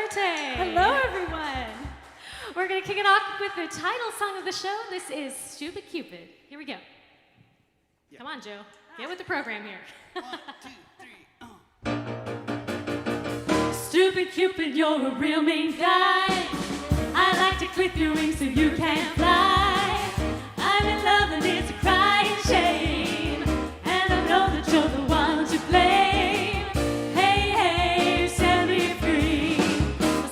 Forte. Hello, everyone. We're going to kick it off with the title song of the show. This is Stupid Cupid. Here we go. Yeah. Come on, Joe. Get with the program here. 1, 2, 3, Stupid Cupid, you're a real mean guy. I like to clip your wings so you can't fly. I'm in love and it's a crying shame, and I know that you're the one to blame. Hey, hey, set me free.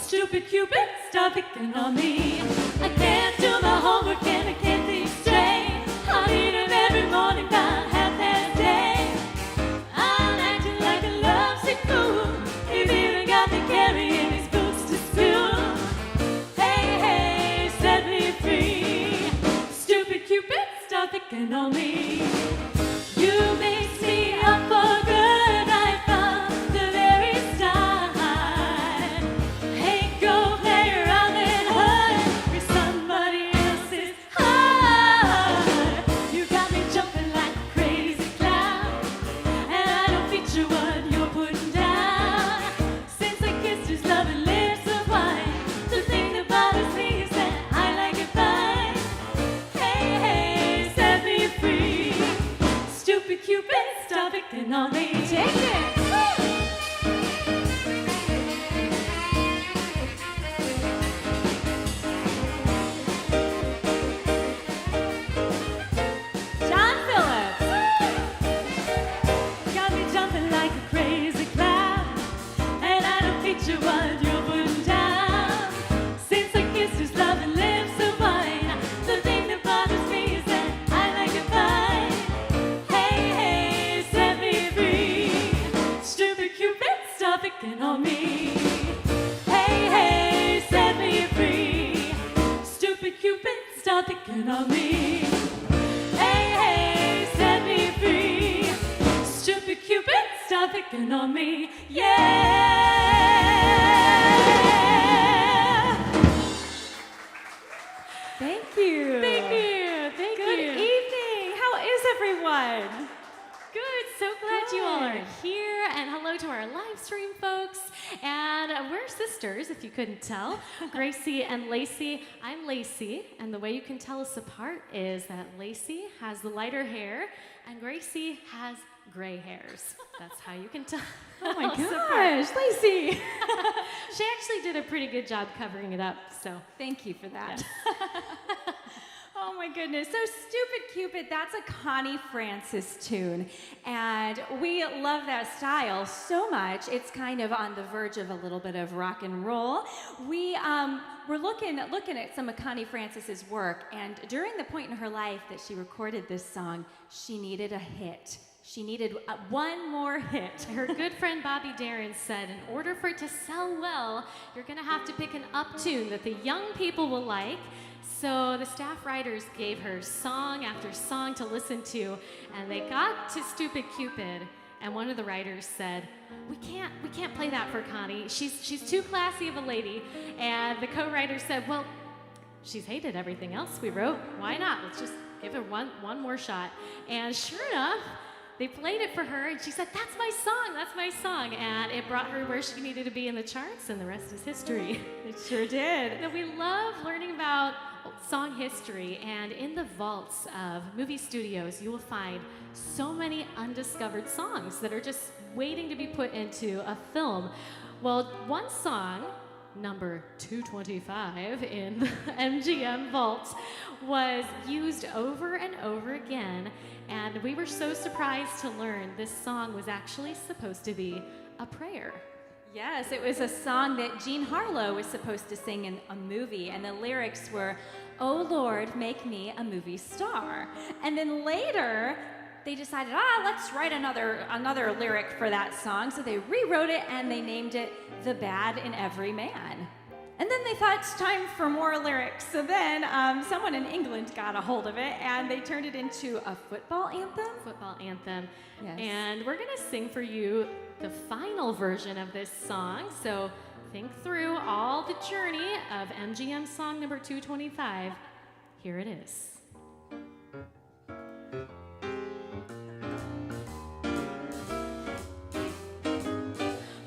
Stupid Cupid, stop picking on me. I can't do my homework and I can't think straight. I need him every morning about half past 8. I'm acting like a lovesick fool. He's even got me carrying his boots to school. Hey, hey, set me free. Stupid Cupid, stop picking on me. You mix me up for good right from the very start. Hey, go play around and hide with somebody else's heart. You got me jumping like a crazy clown, and I don't feature what you're putting down. Since I kissed his loving lips of wine, the thing that bothers me is that I like it fine. Hey, hey, set me free. Stupid Cupid, stop picking on me. Take it. John Phillips. Got me jumping like a crazy clown, and I don't picture what you're putting down. Since I kissed his loving lips of wine, the thing that bothers me is that I like it fine. Hey, hey, set me free. Stupid Cupid, stop picking on me. Hey, hey, set me free. Stupid Cupid, stop picking on me. Hey, hey, set me free. Stupid Cupid, stop picking on me. Yeah! Thank you. Thank you. Thank Good you. evening. How is everyone? Good. So glad you all are Good. here. And hello to our live stream folks. And we're sisters, if you couldn't tell. Gracie and Lacy. I'm Lacy. And the way you can tell us apart is that Lacy has the lighter hair and Gracie has gray hairs. That's how you can tell. Oh my us apart. gosh, Lacy. She actually did a pretty good job covering it up. So Thank you for that. Oh my goodness. So Stupid Cupid, that's a Connie Francis tune. And we love that style so much. It's kind of on the verge of a little bit of rock and roll. We're looking at some of Connie Francis's work, and during the point in her life that she recorded this song, she needed a hit. She needed one more hit. her good friend Bobby Darin said, in order for it to sell well, you're going to have to pick an up tune that the young people will like. So the staff writers gave her song after song to listen to, and they got to Stupid Cupid, and one of the writers said, we can't play that for Connie. She's too classy of a lady. And the co-writer said, well, she's hated everything else we wrote. Why not? Let's just give her one more shot. And sure enough, they played it for her, and she said, that's my song, and it brought her where she needed to be in the charts, and the rest is history. It sure did. Now, we love learning about song history, and in the vaults of movie studios, you will find so many undiscovered songs that are just waiting to be put into a film. Well, one song, number 225 in the MGM vault, was used over and over again, and we were so surprised to learn this song was actually supposed to be a prayer. Yes, it was a song that Jean Harlow was supposed to sing in a movie, and the lyrics were, "Oh Lord, make me a movie star." And then later, they decided, let's write another lyric for that song. So they rewrote it, and they named it "The Bad in Every Man." And then they thought it's time for more lyrics. So then someone in England got a hold of it, and they turned it into a football anthem. Football anthem. Yes. And we're gonna sing for you the final version of this song. So think through all the journey of MGM song number 225. Here it is.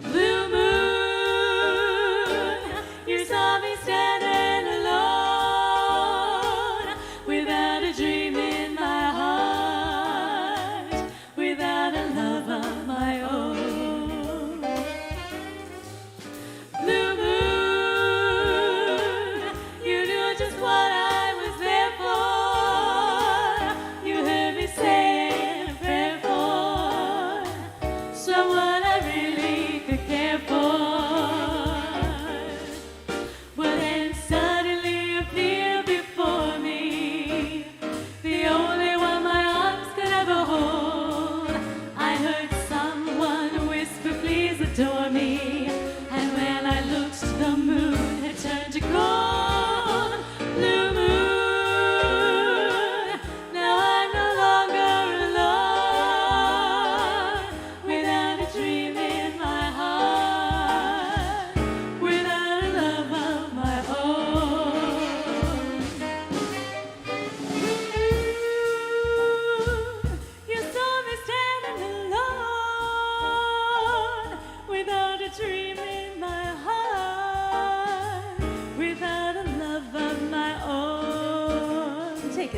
Blue moon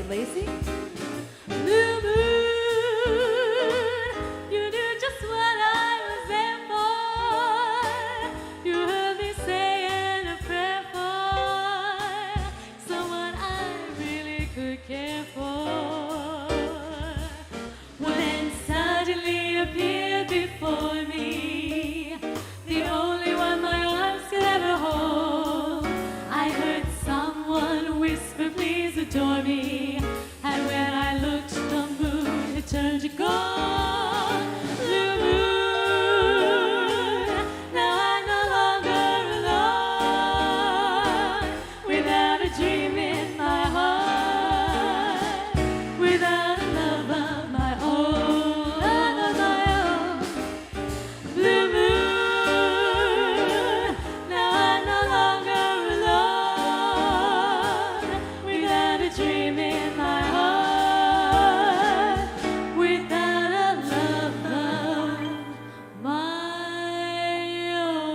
Lacy. Blue moon, you knew just what I was there for. You heard me saying a prayer for someone I really could care for. When suddenly appeared before me, the only one my arms could ever hold. I heard someone whisper, please adore me. And when I looked, the moon had turned to gold. Blue moon, now I'm no longer alone. Without a dream in my heart, without a love of my own, love of my own. Blue moon, now I'm no longer alone. Without a dream in my heart, without a love of my own.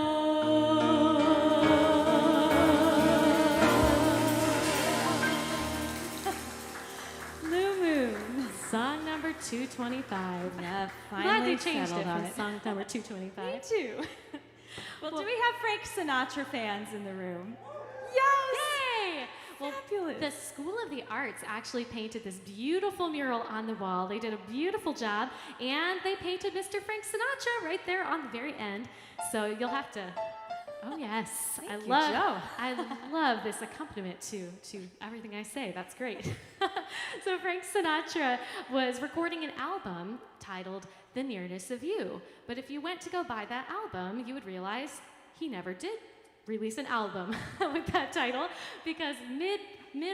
Blue Moon, song number 225. Yeah, Glad finally they changed settled it on from it. song number 225. Me too. Well, do we have Frank Sinatra fans in the room? Yay! Well, Fabulous. the School of the Arts actually painted this beautiful mural on the wall. They did a beautiful job, and they painted Mr. Frank Sinatra right there on the very end. So you'll have to. Oh yes, Thank you, Joe. I love this accompaniment to everything I say. That's great. So Frank Sinatra was recording an album titled "The Nearness of You," but if you went to go buy that album, you would realize he never did release an album with that title, because mid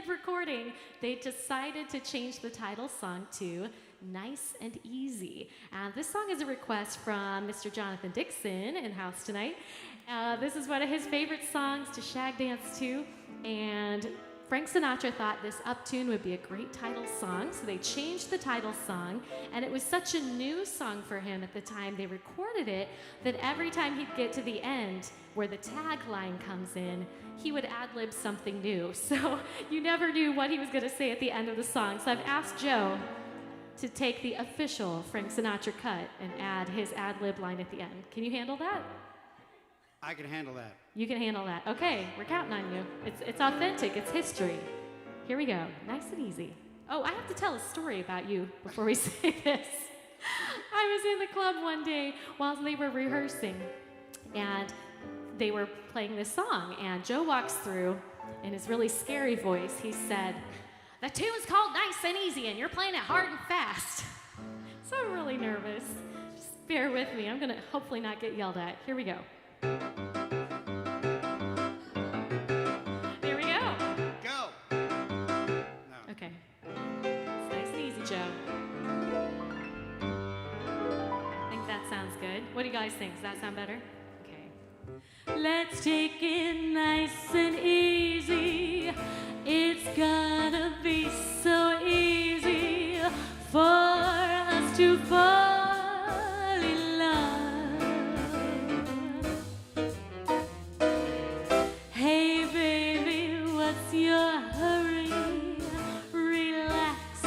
recording they decided to change the title song to Nice and Easy. This song is a request from Mr. Jonathan Dixon in house tonight. This is one of his favorite songs to shag dance to, and Frank Sinatra thought this uptune would be a great title song, so they changed the title song, and it was such a new song for him at the time they recorded it that every time he'd get to the end where the tagline comes in, he would ad-lib something new. So you never knew what he was going to say at the end of the song. So I've asked Joe to take the official Frank Sinatra cut and add his ad-lib line at the end. Can you handle that? I can handle that. You can handle that. Okay, we're counting on you. It's authentic. It's history. Here we go. Nice and easy. Oh, I have to tell a story about you before we say this. I was in the club one day while they were rehearsing, and they were playing this song, and Joe walks through in his really scary voice. He said, "The tune's called Nice and Easy, and you're playing it hard and fast." So I'm really nervous. Just bear with me. I'm going to hopefully not get yelled at. Here we go. There we go. Go. No. Okay. It's nice and easy, Joe. I think that sounds good. What do you guys think? Does that sound better? Okay. Let's take it nice and easy. It's gonna be so easy for us to fall in love. Hey baby, what's your hurry? Relax,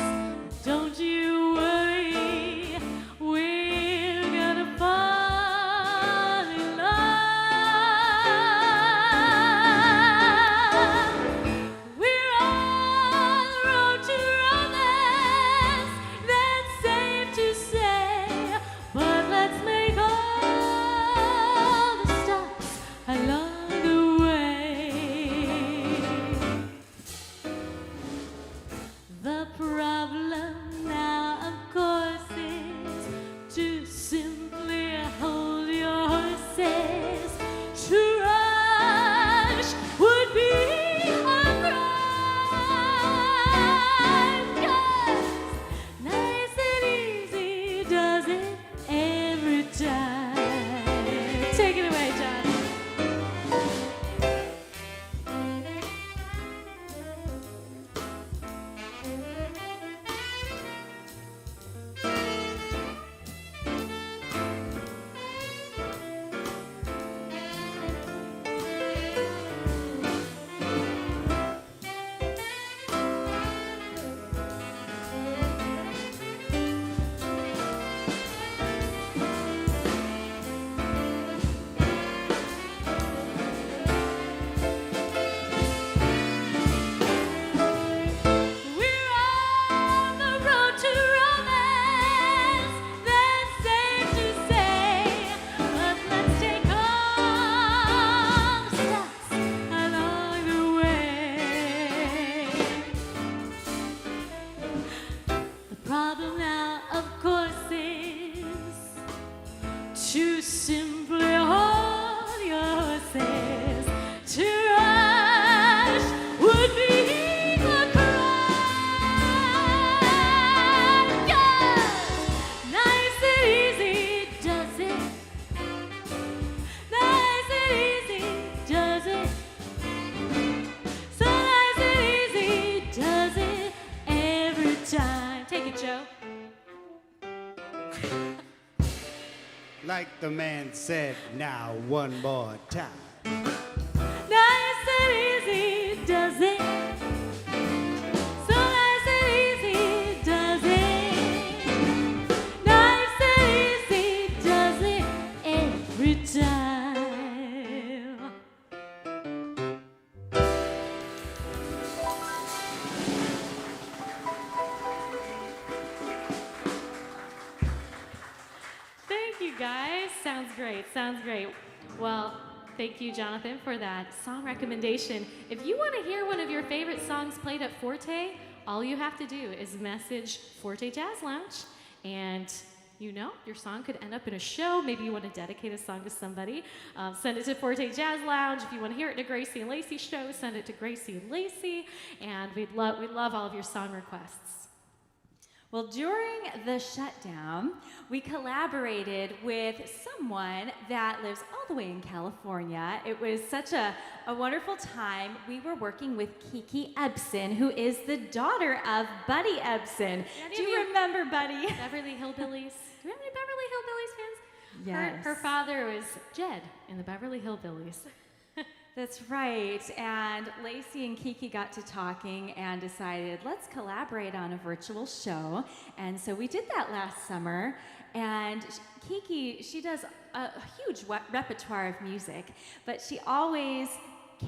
don't you worry. We're gonna fall in love. like the man said, now one more time. Nice and easy does it. So nice and easy does it. Nice and easy does it every time. Thank you guys. Sounds great. Sounds great. Well, thank you, Jonathan, for that song recommendation. If you want to hear one of your favorite songs played at Forte, all you have to do is message Forte Jazz Lounge, and you know your song could end up in a show. Maybe you want to dedicate a song to somebody. Send it to Forte Jazz Lounge. If you want to hear it in a Gracie Lacy show, send it to Gracie Lacy, and we'd love all of your song requests. Well, during the shutdown, we collaborated with someone that lives all the way in California. It was such a wonderful time. We were working with Kiki Ebsen, who is the daughter of Buddy Ebsen. Do you remember Buddy? Beverly Hillbillies. Do we have any Beverly Hillbillies fans? Yes. Her father was Jed in the Beverly Hillbillies. That's right. And Lacey and Kiki got to talking and decided, let's collaborate on a virtual show. And so we did that last summer. And Kiki, she does a huge repertoire of music, but she always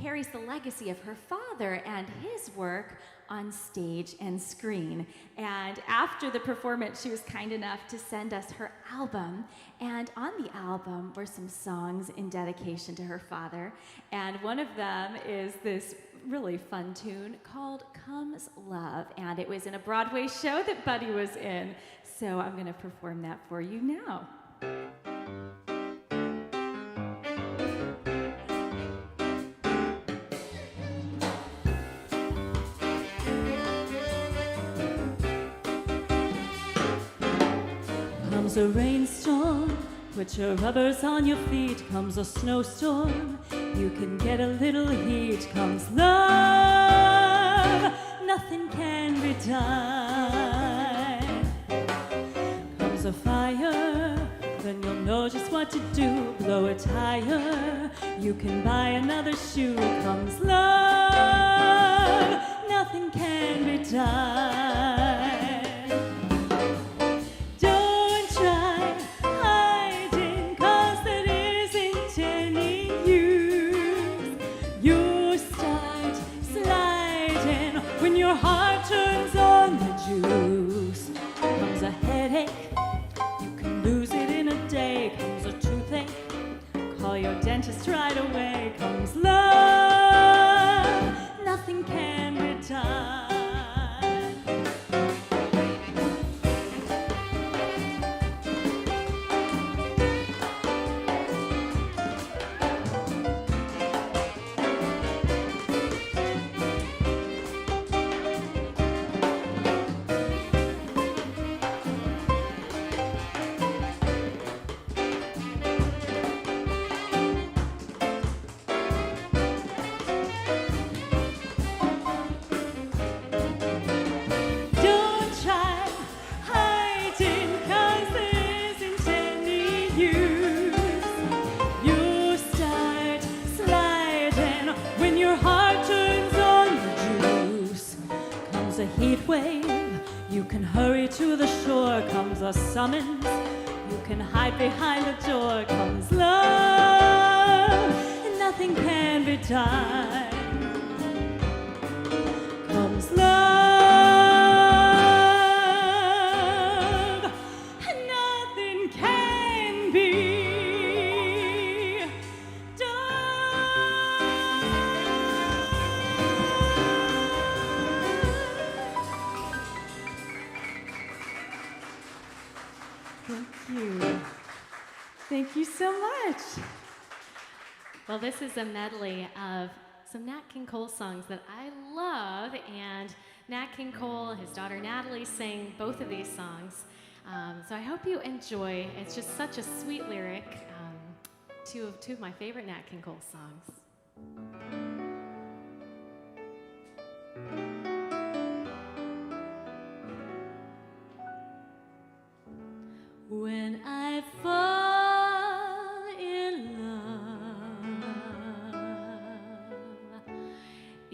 carries the legacy of her father and his work on stage and screen. And after the performance, she was kind enough to send us her album. And on the album were some songs in dedication to her father. And one of them is this really fun tune called Comes Love. And it was in a Broadway show that Buddy was in. So I'm going to perform that for you now. Comes a rainstorm, put your rubbers on your feet. Comes a snowstorm, you can get a little heat. Comes love, nothing can be done. Comes a fire, then you'll know just what to do. Blow it higher, you can buy another shoe. Comes love, nothing can be done. Your heart turns on the juice. Comes a headache, you can lose it in a day. Comes a toothache, call your dentist right away. Comes love, nothing can be done. You can hurry to the shore. Comes a summons, you can hide behind the door. Comes love, and nothing can be done. Comes love, and nothing can be Thank you so much. Well, this is a medley of some Nat King Cole songs that I love, and Nat King Cole and his daughter Natalie sang both of these songs. So I hope you enjoy. It's just such a sweet lyric. Two of my favorite Nat King Cole songs. When I fall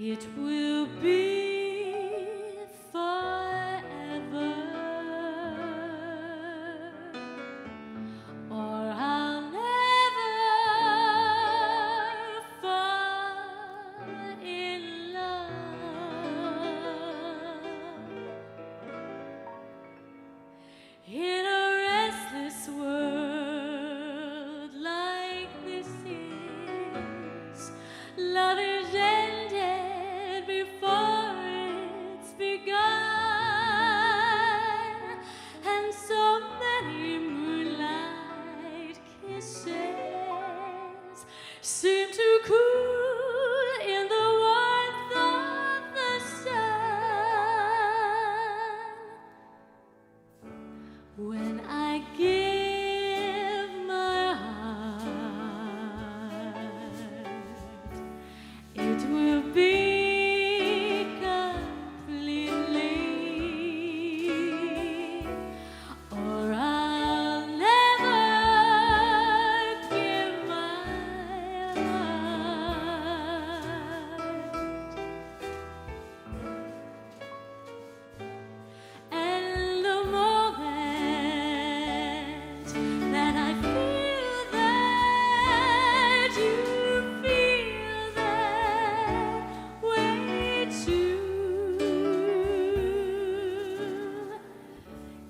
It will be forever, or I'll never fall in love. In a restless world like this is, love is ended before it's begun, and so many moonlight kisses seem to cool in the warmth of the sun. When I give my heart, it will be completely, or I'll never give my heart. And the moment that I feel that you feel that way too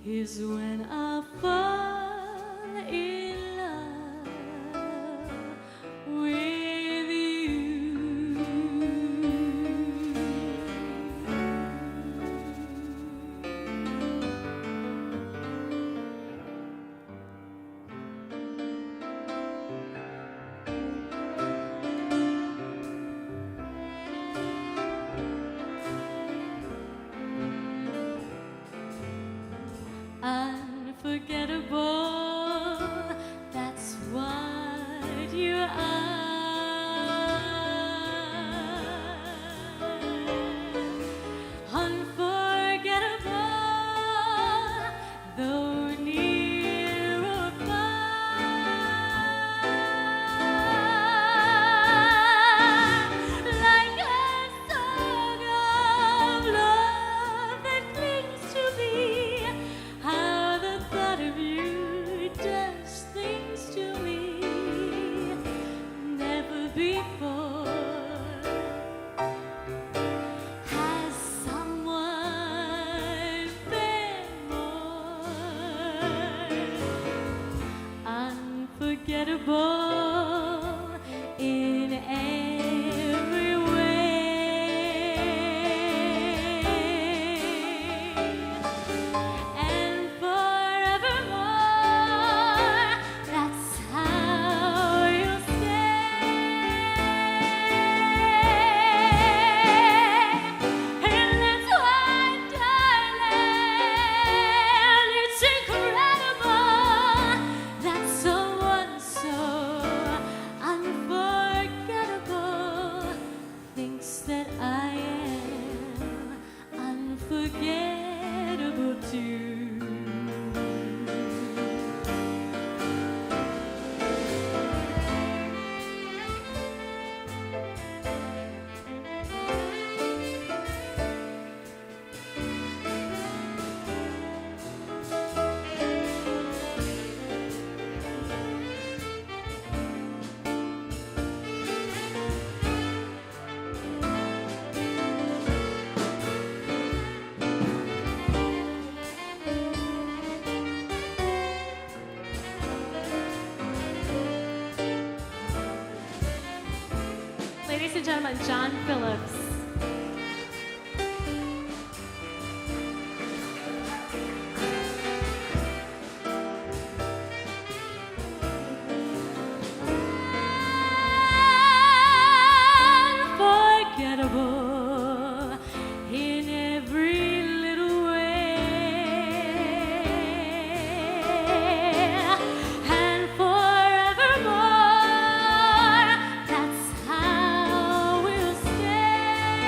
is when I fall in love with you. Unforgettable, that's what you are. Unforgettable, though near or far, like a song of love that clings to me. How the thought of you does things to me. Never before has someone been more unforgettable in every way. And forevermore, that's how you'll stay. And that's why, darling, it's incredible that someone so unforgettable thinks that I am unforgettable too. Ladies and gentlemen, John Phillips. Unforgettable in every little way, and forevermore, that's how we'll stay.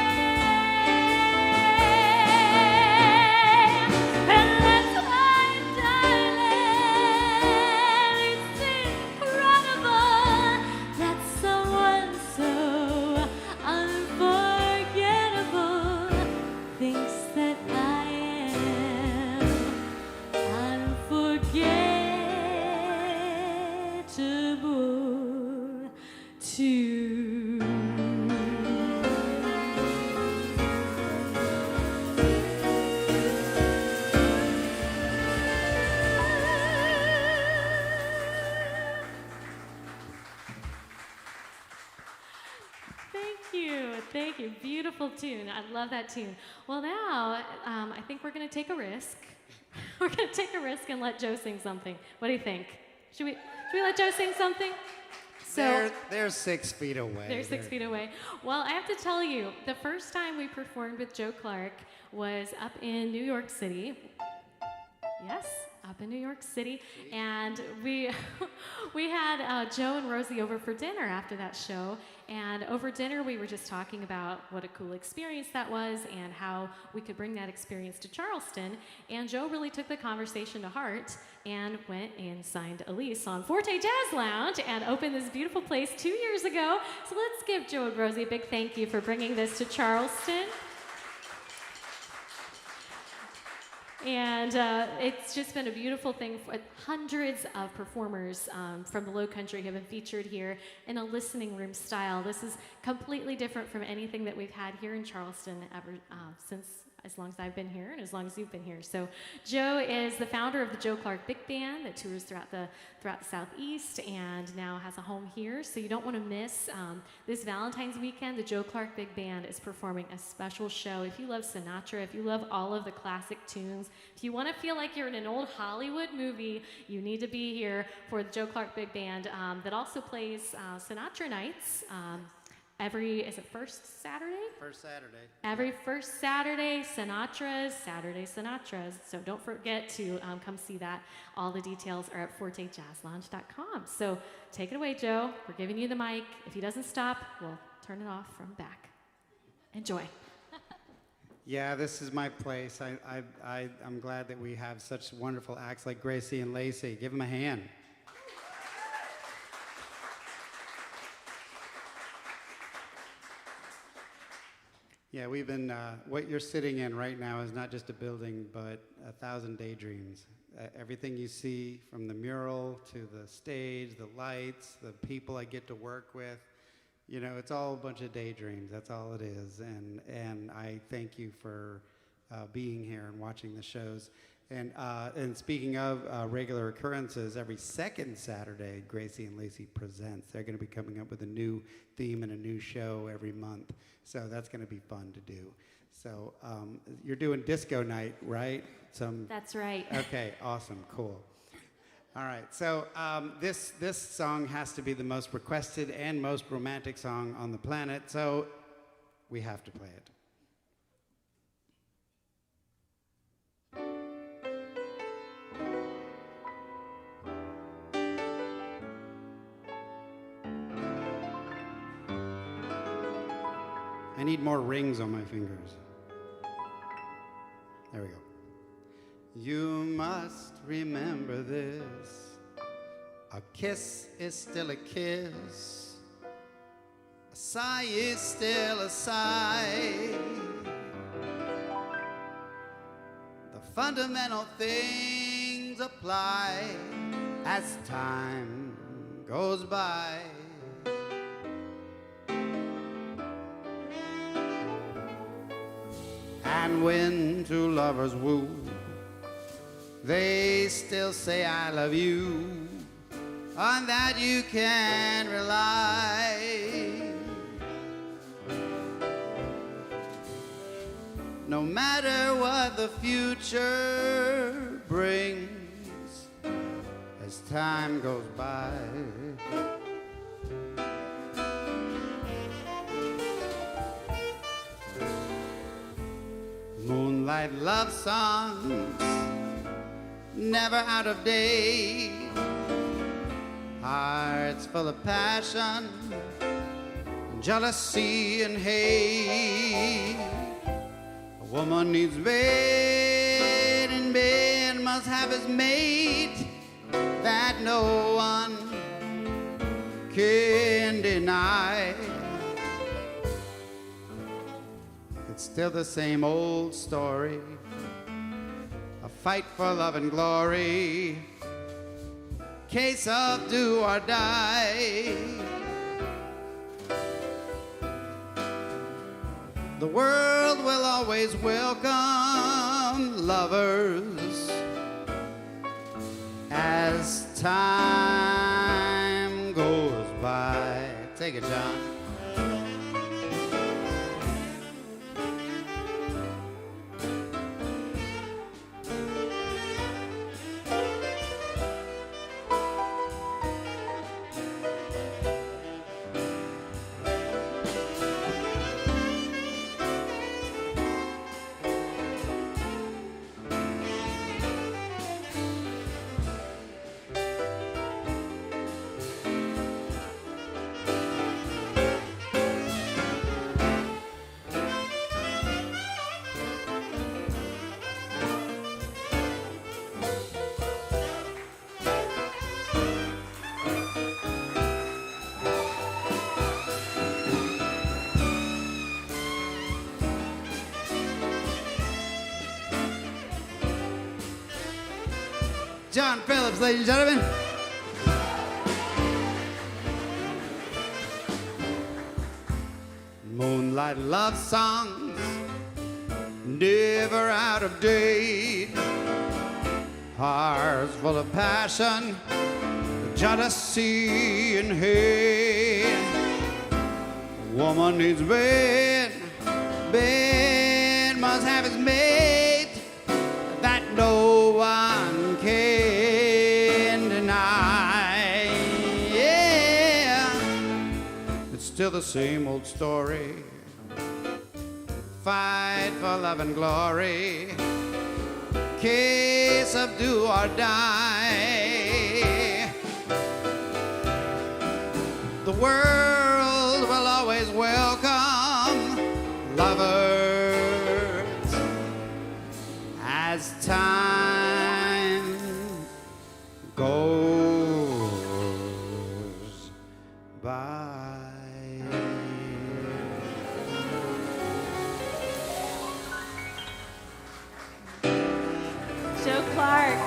you. Thank you. Beautiful tune. I love that tune. Well, now I think we're going to take a risk. We're going to take a risk and let Joe sing something. What do you think? Should we let Joe sing something? So They're 6 feet away. They're 6 feet away. Well, I have to tell you, the first time we performed with Joe Clark was up in New York City. Yes, up in New York City. And we had Joe and Rosie over for dinner after that show. And over dinner, we were just talking about what a cool experience that was and how we could bring that experience to Charleston. And Joe really took the conversation to heart and went and signed a lease on Forte Jazz Lounge and opened this beautiful place 2 years ago. So let's give Joe and Rosie a big thank you for bringing this to Charleston. And it's just been a beautiful thing. Hundreds of performers from the Low Country have been featured here in a listening room style. This is completely different from anything that we've had here in Charleston ever since as long as I've been here and as long as you've been here. So Joe is the founder of the Joe Clark Big Band that tours throughout the Southeast and now has a home here. So you don't want to miss this Valentine's weekend. The Joe Clark Big Band is performing a special show. If you love Sinatra, if you love all of the classic tunes, if you want to feel like you're in an old Hollywood movie, you need to be here for the Joe Clark Big Band that also plays Sinatra nights. Is it first Saturday? First Saturday. Every first Saturday, Sinatra's. So don't forget to come see that. All the details are at fortejazzlounge.com. So take it away, Joe. We're giving you the mic. If he doesn't stop, we'll turn it off from back. Enjoy. Yeah, this is my place. I'm glad that we have such wonderful acts like Gracie and Lacy. Give them a hand. Yeah, we've been, what you're sitting in right now is not just a building, but 1,000 daydreams. Everything you see, from the mural to the stage, the lights, the people I get to work with, you know, it's all a bunch of daydreams. That's all it is. And I thank you for being here and watching the shows. And speaking of regular occurrences, every second Saturday, Gracie and Lacy presents. They're going to be coming up with a new theme and a new show every month. So that's going to be fun to do. So you're doing disco night, right? That's right. Okay, awesome, cool. All right, so this song has to be the most requested and most romantic song on the planet, so we have to play it. I need more rings on my fingers. There we go. You must remember this. A kiss is still a kiss. A sigh is still a sigh. The fundamental things apply as time goes by. And when two lovers woo, they still say I love you. On that you can rely. No matter what the future brings as time goes by. Moonlight love songs, never out of date. Hearts full of passion, jealousy and hate. A woman needs bed, and bed must have his mate. That no one can deny. It's still the same old story, a fight for love and glory, case of do or die. The world will always welcome lovers as time goes by. Take it, John. John Phillips, ladies and gentlemen. Moonlight love songs, never out of date. Hearts full of passion, jealousy and hate. Woman needs man, man must have his mate, that no one can deny. Yeah, it's still the same old story. Fight for love and glory, case of do or die. The world will always welcome lovers as time goes by. Joe Clark.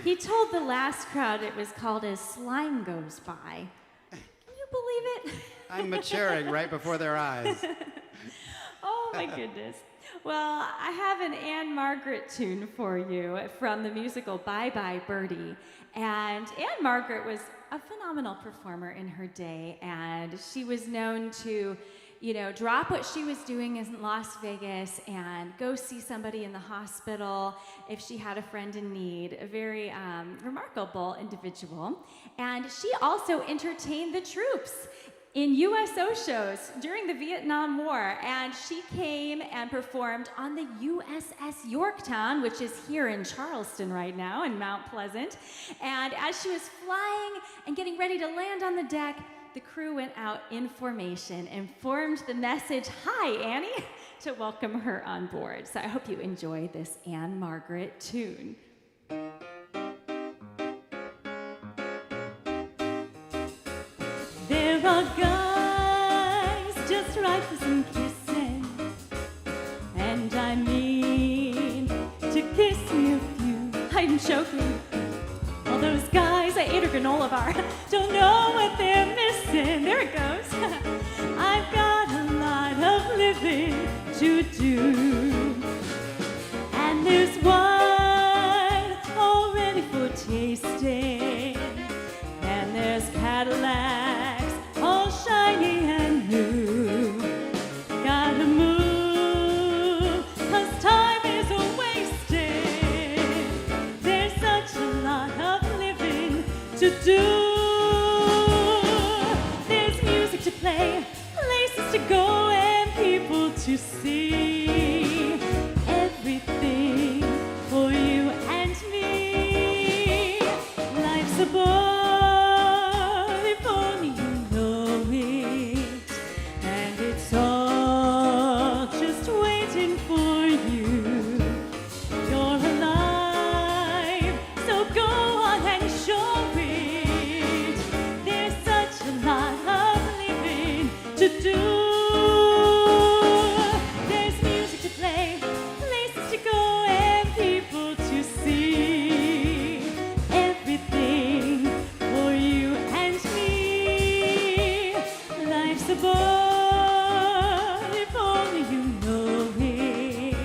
He told the last crowd it was called As Slime Goes By. Can you believe it? I'm maturing right before their eyes. Oh my goodness. Well, I have an Anne Margaret tune for you from the musical Bye Bye Birdie. And Anne Margaret was a phenomenal performer in her day, and she was known to, drop what she was doing in Las Vegas and go see somebody in the hospital if she had a friend in need. A very remarkable individual. And she also entertained the troops in USO shows during the Vietnam War, and she came and performed on the USS Yorktown, which is here in Charleston right now in Mount Pleasant. And as she was flying and getting ready to land on the deck, the crew went out in formation and formed the message, "Hi, Annie," to welcome her on board. So I hope you enjoy this Anne Margaret tune. There are guys just right for some kissing, and I mean to kiss me a few. I'm joking. All those guys I ate a granola bar don't know what they're missing. There it goes. I've got a lot of living to do, and there's wine all ready for tasting, and there's Cadillacs all shiny and new. Gotta move, 'cause time is wasted. There's such a lot of living to do. There's music to play, places to go, and people to see. Everything for you and me. Life's a bore if only you know it, and it's all just waiting for you. You're alive, so go on and show it. There's such a lot of living to do. There's music to play, places to go, and people to see. Everything for you and me. Life's a bore if only you know it,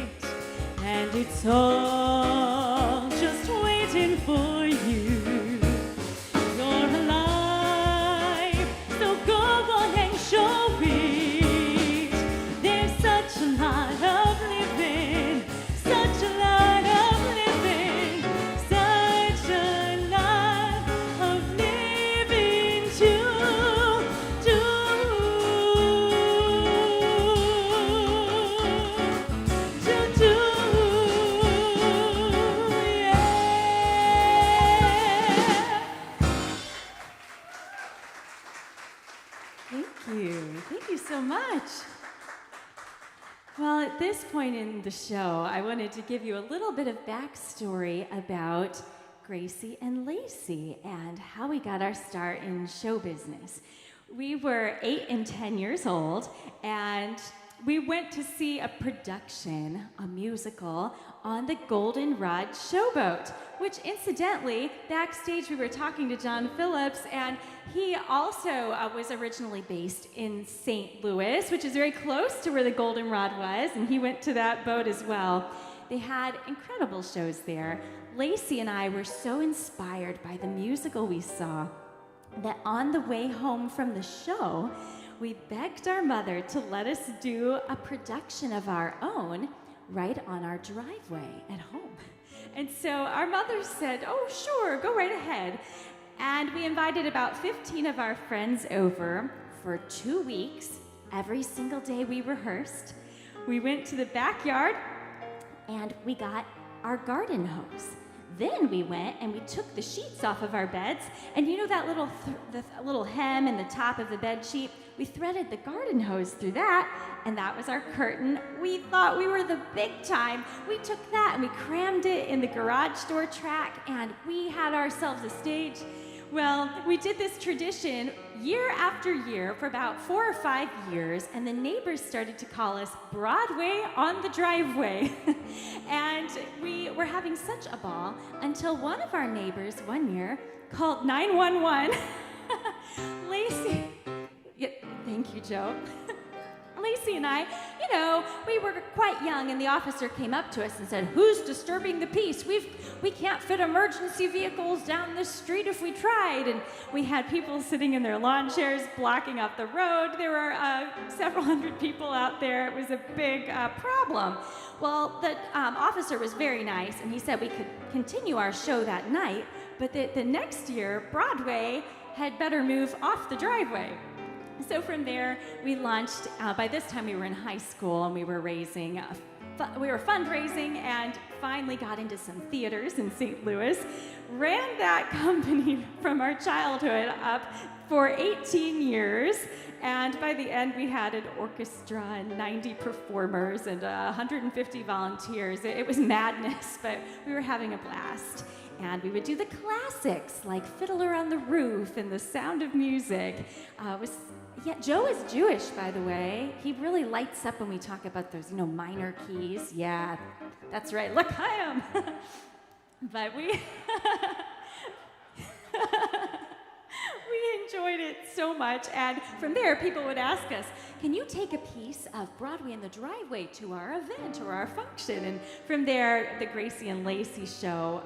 and it's all just waiting for you. You're alive, so go on and show it. There's such a lot of living, such a lot of living, such a lot of living to do. To do, yeah. Thank you. Thank you so much. Well, at this point in the show, I wanted to give you a little bit of backstory about Gracie and Lacy and how we got our start in show business. We were 8 and 10 years old, and we went to see a production, a musical, on the Goldenrod Showboat, which incidentally, backstage we were talking to John Phillips, and he also was originally based in St. Louis, which is very close to where the Goldenrod was, and he went to that boat as well. They had incredible shows there. Lacy and I were so inspired by the musical we saw that on the way home from the show, we begged our mother to let us do a production of our own right on our driveway at home. And so our mother said, "Oh, sure, go right ahead." And we invited about 15 of our friends over for 2 weeks. Every single day we rehearsed. We went to the backyard and we got our garden hose. Then we went and we took the sheets off of our beds, and you know that the little hem in the top of the bed sheet? We threaded the garden hose through that, and that was our curtain. We thought we were the big time. We took that and we crammed it in the garage door track, and we had ourselves a stage. Well, we did this tradition year after year for about 4 or 5 years, and the neighbors started to call us Broadway on the Driveway. And we were having such a ball until one of our neighbors one year called 911. Lacy, yeah, thank you, Joe. Lacy and I, we were quite young, and the officer came up to us and said, "Who's disturbing the peace? We can't fit emergency vehicles down this street if we tried." And we had people sitting in their lawn chairs blocking up the road. There were several hundred people out there. It was a big problem. Well, the officer was very nice, and he said we could continue our show that night, but the next year, Broadway had better move off the driveway. So from there, we launched. By this time, we were in high school, and we were fundraising, and finally got into some theaters in St. Louis. Ran that company from our childhood up for 18 years, and by the end, we had an orchestra and 90 performers and 150 volunteers. It was madness, but we were having a blast. And we would do the classics like Fiddler on the Roof and The Sound of Music. Joe is Jewish, by the way. He really lights up when we talk about those, minor keys. Yeah, that's right. Look, I am. But we enjoyed it so much. And from there, people would ask us, "Can you take a piece of Broadway in the Driveway to our event or our function?" And from there, the Gracie and Lacy show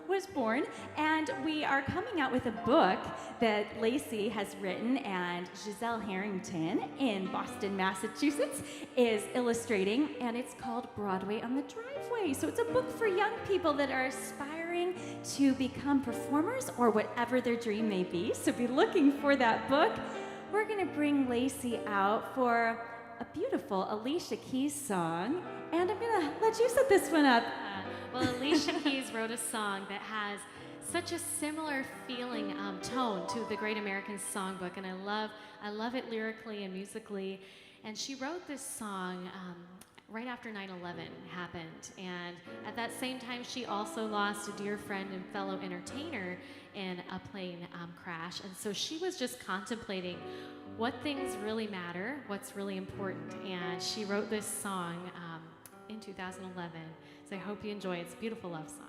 was born, and we are coming out with a book that Lacy has written, and Giselle Harrington in Boston, Massachusetts is illustrating, and it's called Broadway on the Driveway. So it's a book for young people that are aspiring to become performers or whatever their dream may be. So be looking for that book. We're going to bring Lacy out for a beautiful Alicia Keys song, and I'm going to let you set this one up. Well, Alicia Keys wrote a song that has such a similar feeling, tone to the Great American Songbook, and I love it lyrically and musically. And she wrote this song right after 9/11 happened, and at that same time, she also lost a dear friend and fellow entertainer in a plane crash. And so she was just contemplating what things really matter, what's really important, and she wrote this song in 2011. So I hope you enjoy it. It's a beautiful love song.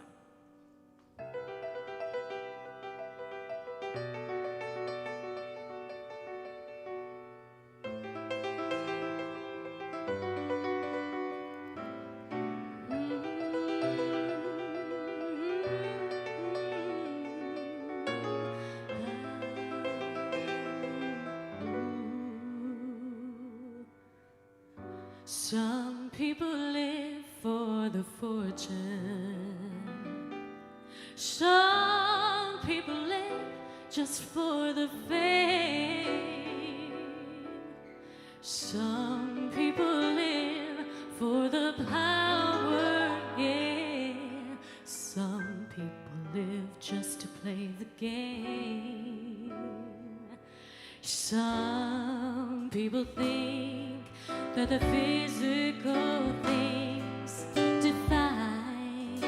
Some people live for the fortune. Some people live just for the fame. Some people live for the power, yeah. Some people live just to play the game. Some people think that the physical things define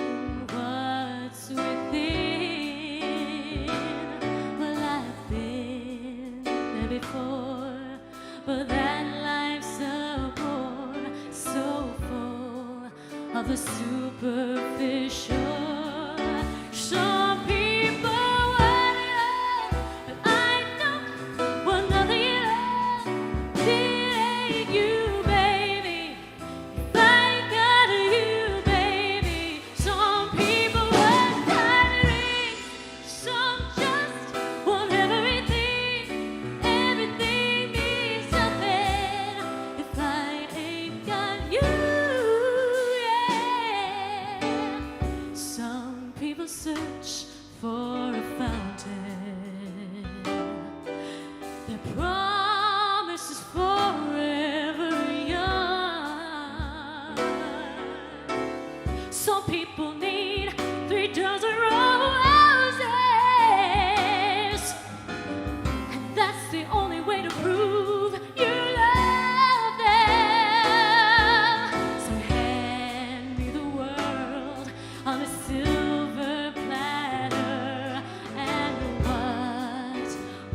what's within. Well, I've been there before. search for a fountain. Their promise is forever young. Some people need 3 dozen roses, and that's the only way to prove you love them. So hand me the world on a silver platter, and what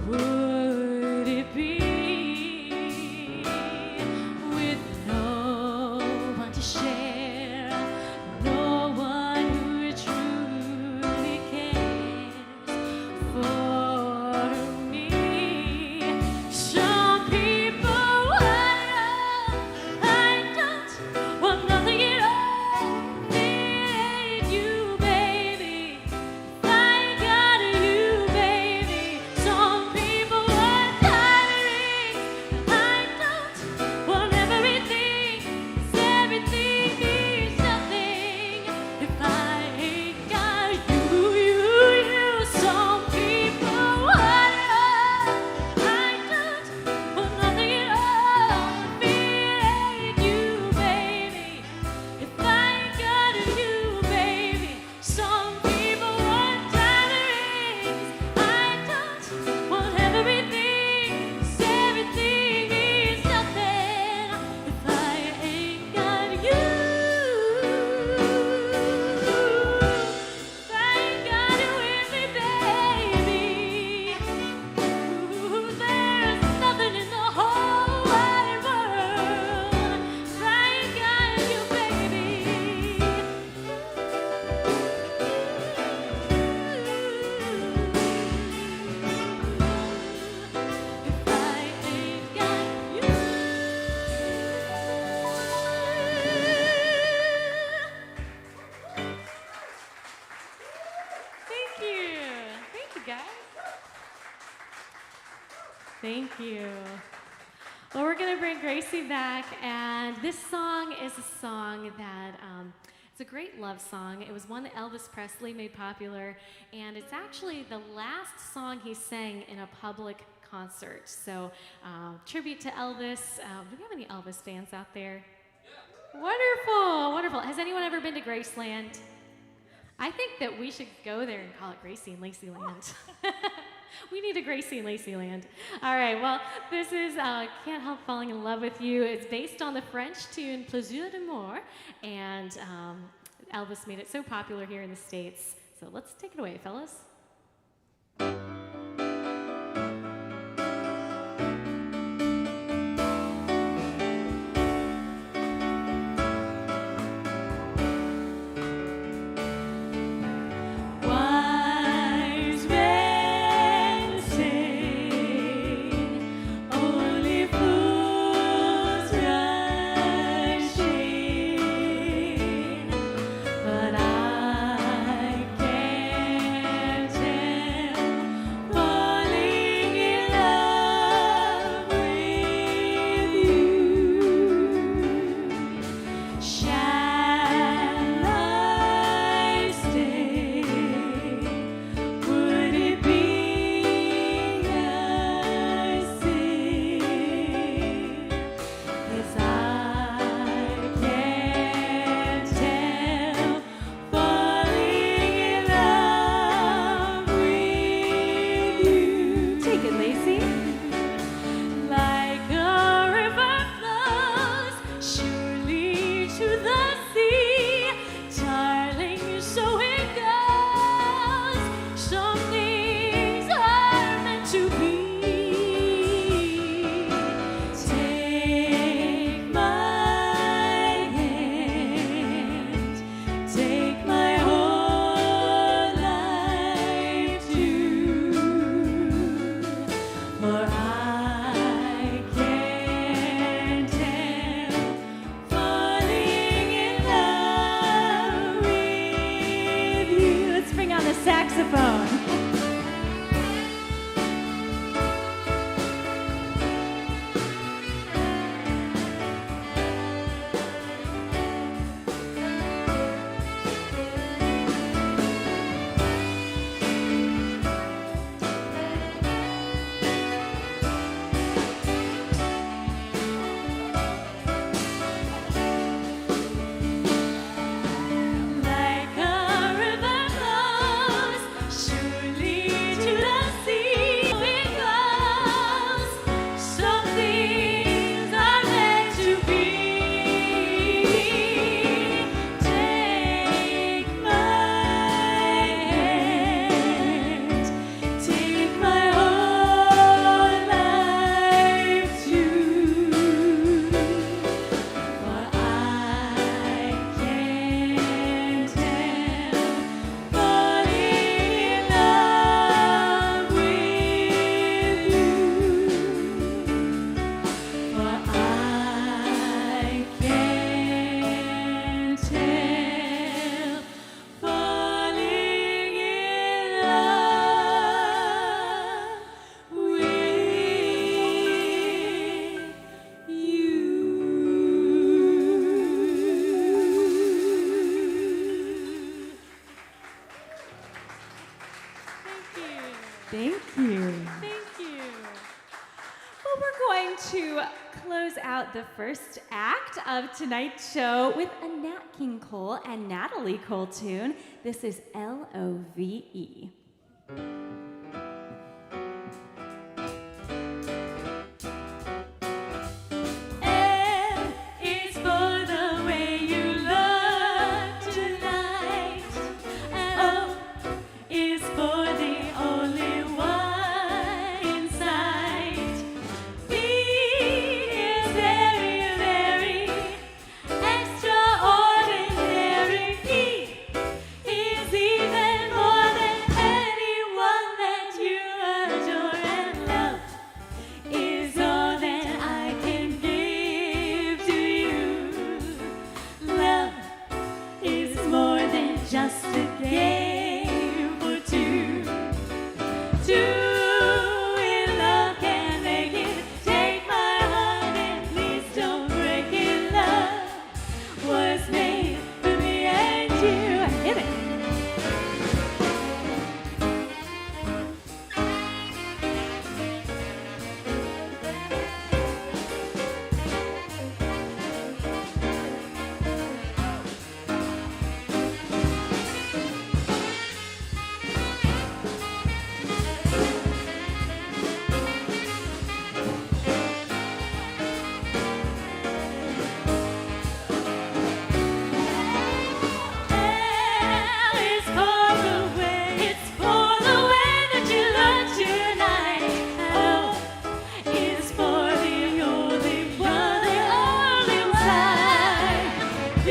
would it be with no one to share, no one who truly cares for me? Some people wonder, I don't want nothing at all. It ain't you, baby. I got you, baby. Some people want diamonds, I don't want everything. 'Cause everything means nothing if I ain't got you, you. Some people wonder, I don't want nothing at all. If it ain't you, baby, if I ain't got you, baby. Some people want diamonds, I don't want everything. 'Cause everything means nothing if I ain't got you. If I ain't got you with me, baby. Ooh, there's nothing in the whole wide world. If I ain't got you, baby. If I ain't got you. Thank you. Thank you, guys. Thank you. Well, we're going to bring Gracie back, and this song is a song that it's a great love song. It was one that Elvis Presley made popular, and it's actually the last song he sang in a public concert. So, tribute to Elvis. Do we have any Elvis fans out there? Wonderful, wonderful. Has anyone ever been to Graceland? I think that we should go there and call it Gracie and Lacy Land. We need a Gracie and Lacy Land. All right, well, this is Can't Help Falling in Love with You. It's based on the French tune Plaisir d'amour, and Elvis made it so popular here in the States. So let's take it away, fellas. Wise men say only fools rush in, but I can't Thank you. Thank you. Well, we're going to close out the first act of tonight's show with a Nat King Cole and Natalie Cole tune. This is Love. L is for the way you look tonight. And O is for the only one in sight. B is very, very extraordinary. E is even more than anyone that you adore. And love is all that I can give to you. Love is more than just a game for two. Two in love can make it. Take my heart and please don't break it. Love was made for me and you. Hit it. L is for the way, it's for the way that you look tonight. O is for the only one, the only one. B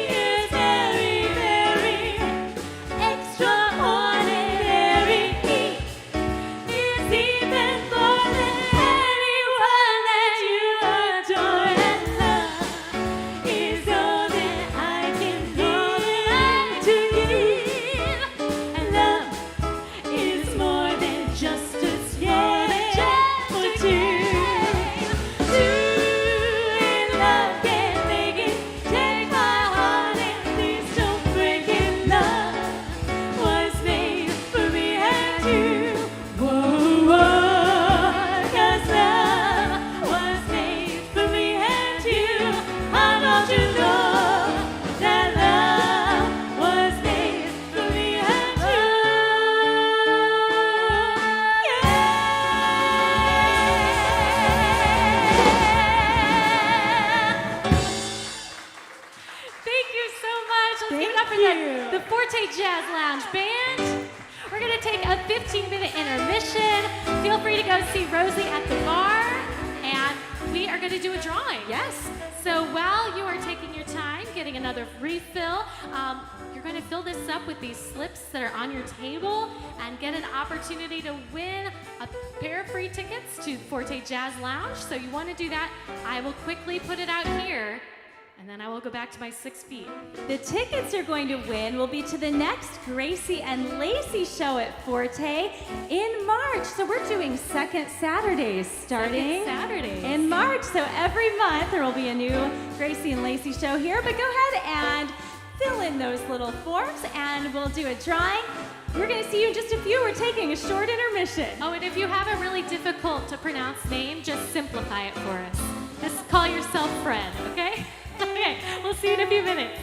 is very, very extraordinary. E is even more than anyone that you adore. And love is all that I can give to give. And love is more than just a game for two. Two in love can make it. Take my heart and please don't break it. Love was made for me and you. Whoa, whoa, 'cause love was made for me and you. How don't you know that love was made for me and you? Yeah. Thank you so much. Let's give it up for the Forte Jazz Lounge Band. We're going to take a 15-minute intermission. Feel free to go see Rosie at the bar, and we are going to do a drawing. Yes. So while you are taking your time, getting another refill, you're going to fill this up with these slips that are on your table and get an opportunity to win a pair of free tickets to Forte Jazz Lounge. So you want to do that, I will quickly put it out here, and then I will go back to my 6 feet. The tickets you're going to win will be to the next Gracie and Lacy show at Forte in March. So we're doing second Saturdays starting Second Saturdays. in March. So every month there will be a new Gracie and Lacy show here. But go ahead and fill in those little forms and we'll do a drawing. We're going to see you in just a few. We're taking a short intermission. Oh, and if you have a really difficult to pronounce name, just simplify it for us. Just call yourself Fred, okay? Okay, we'll see you in a few minutes.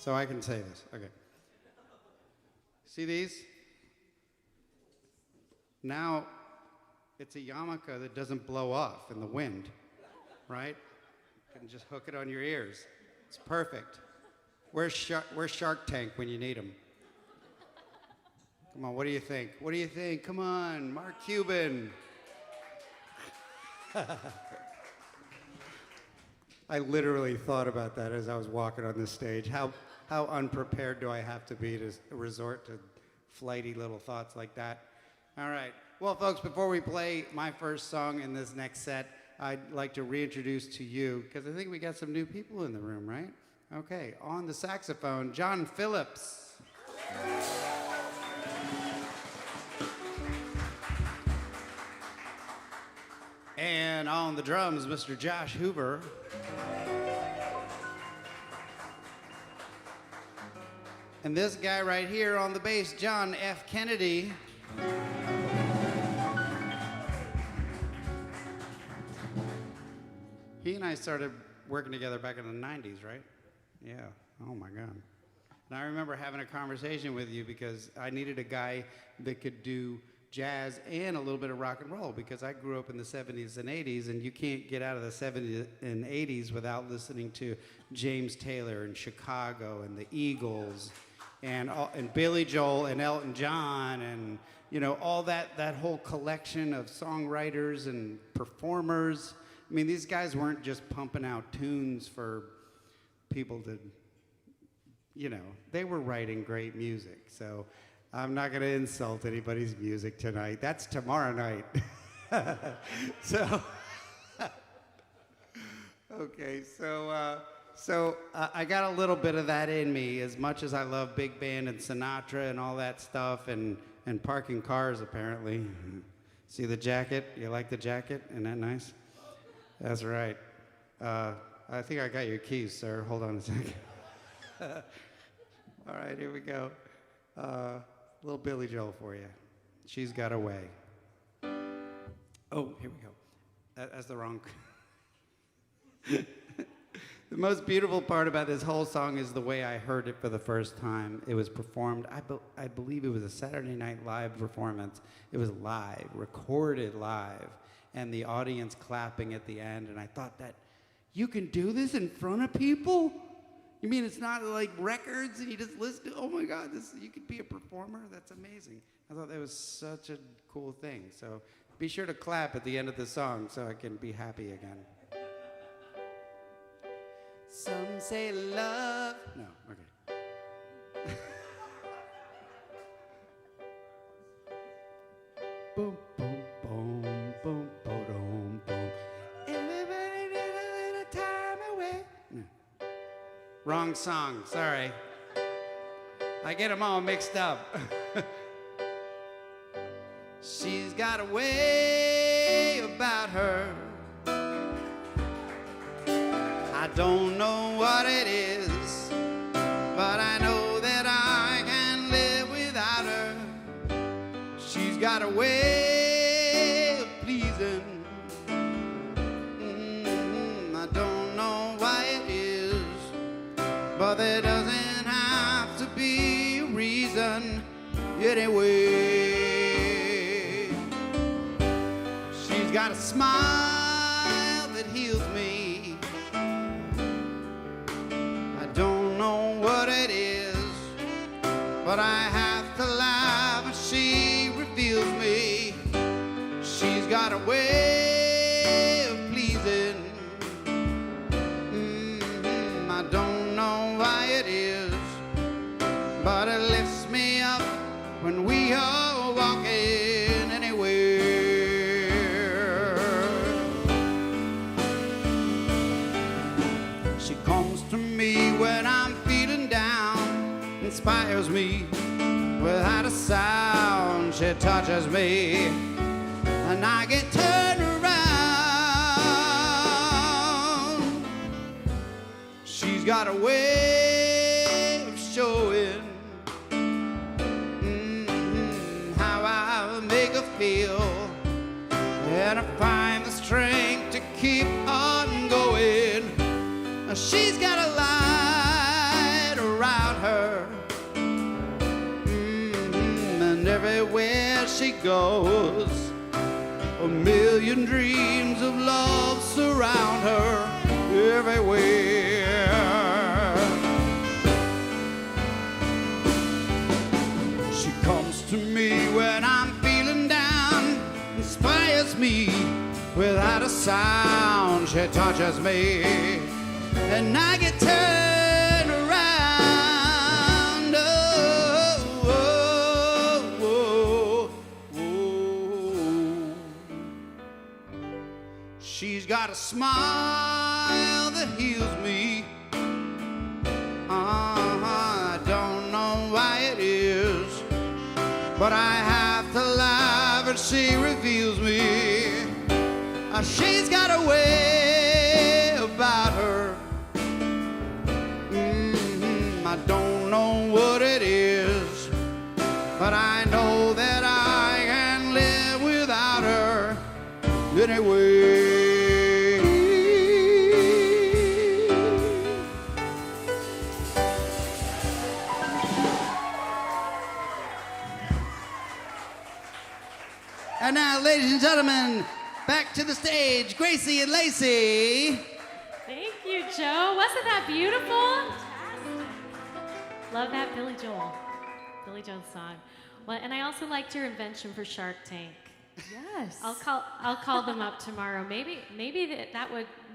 so I can say this. Okay. See these? Now, it's a yarmulke that doesn't blow off in the wind, right? You can just hook it on your ears. It's perfect. Where's Shark Tank when you need them? Come on, what do you think? What do you think? Come on, Mark Cuban. I literally thought about that as I was walking on this stage. How unprepared do I have to be to resort to flighty little thoughts like that? All right. Well, folks, before we play my first song in this next set, I'd like to reintroduce to you, because I think we got some new people in the room, right? Okay. On the saxophone, John Phillips. And on the drums, Mr. Josh Hoover. And this guy right here on the bass, John F. Kennedy. He and I started working together back in the 90s, right? Yeah. Oh, my God. And I remember having a conversation with you because I needed a guy that could do jazz and a little bit of rock and roll, because I grew up in the 70s and 80s, and you can't get out of the 70s and 80s without listening to James Taylor and Chicago and the Eagles and Billy Joel and Elton John and, you know, all that whole collection of songwriters and performers. I mean, these guys weren't just pumping out tunes for people to, you know, they were writing great music. So I'm not going to insult anybody's music tonight. That's tomorrow night. So, okay, so I got a little bit of that in me, as much as I love big band and Sinatra and all that stuff, and parking cars, apparently. See the jacket? You like the jacket? Isn't that nice? That's right. I think I got your keys, sir. Hold on a second. All right, here we go. Little Billy Joel for you. She's Got Away. Oh, here we go. That's the wrong. The most beautiful part about this whole song is the way I heard it for the first time. It was performed, I believe it was a Saturday Night Live performance. It was live, recorded live, and the audience clapping at the end. And I thought that, you can do this in front of people? You mean it's not like records and you just listen to, oh my God, you could be a performer? That's amazing. I thought that was such a cool thing. So be sure to clap at the end of the song so I can be happy again. Some say love. No, okay. Boom, boom, boom, boom, boom, boom. Everybody needs a little time away. No. Wrong song, sorry. I get them all mixed up. She's got a way about her. I don't know what it is, but I know that I can live without her. She's got a way of pleasing. I don't know why it is, but there doesn't have to be a reason anyway. She's got a smile that heals me. But I have to laugh when she reveals me. She's got a way of pleasing. I don't know why it is, but it lifts me up when we are walking anywhere. She comes to me when I'm feeling down, inspires me without a sound. She touches me and I get turned around. She's got a way of showing how I make her feel, and I find the strength to keep on going. She's got a light around goes. A million dreams of love surround her everywhere. She comes to me when I'm feeling down, inspires me without a sound. She touches me and I get turned around. Oh, oh, oh, oh. She's got a smile that heals me. I don't know why it is, but I have to laugh and she reveals me. She's got a way about her. I don't know what it is, but I know that I can live without her anyway. And now, ladies and gentlemen, back to the stage, Gracie and Lacy. Thank you, Joe. Wasn't that beautiful? Love that Billy Joel song. Well, and I also liked your invention for Shark Tank. Yes. I'll call them up tomorrow. Maybe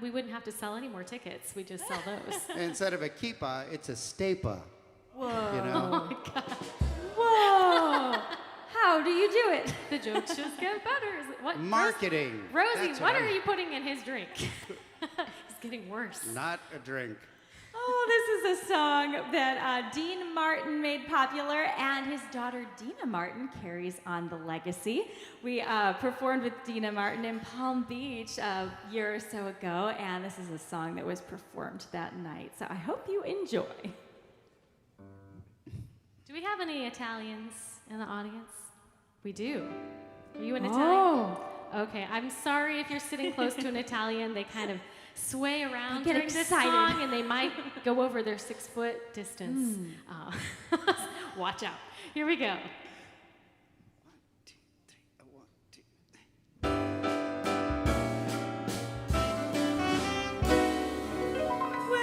we wouldn't have to sell any more tickets. We just sell those. Instead of a keepa, it's a stapa. Whoa. You know? Oh my God. Whoa. How do you do it? The jokes just get better. What? Marketing. Rosie, That's what are you putting in his drink? It's getting worse. Not a drink. Oh, this is a song that Dean Martin made popular, and his daughter Dina Martin carries on the legacy. We performed with Dina Martin in Palm Beach a year or so ago, and this is a song that was performed that night. So I hope you enjoy. Do we have any Italians in the audience? We do. Are you an Oh. Italian? Okay, I'm sorry if you're sitting close to an Italian. They kind of sway around They get during this excited. song, and they might go over their 6-foot distance. Watch out. Here we go. 1, 2, 3, 1. When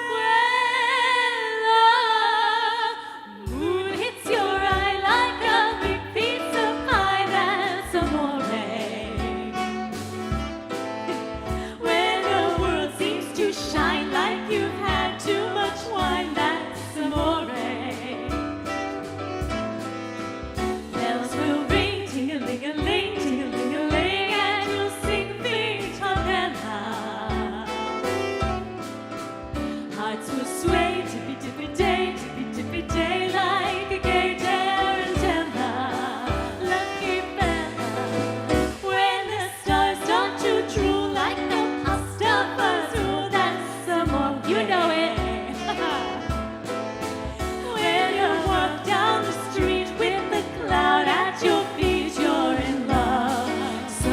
the moon hits your eye like a big pizza pie, that's amore. When the world seems to shine like you've had too much wine, that's amore. Bells will ring, ting-a-ling-a-ling, ting-a-ling-a-ling, and you'll sing Vita Bella. Hearts will sway, tippy-tippy-day, tippy-tippy-day, like a gay tarantella. Lucky Bella. When the stars start to drool like the pasta fazool, that's amore. You know it. When you walk down the street with the cloud at your feet, you're in love. So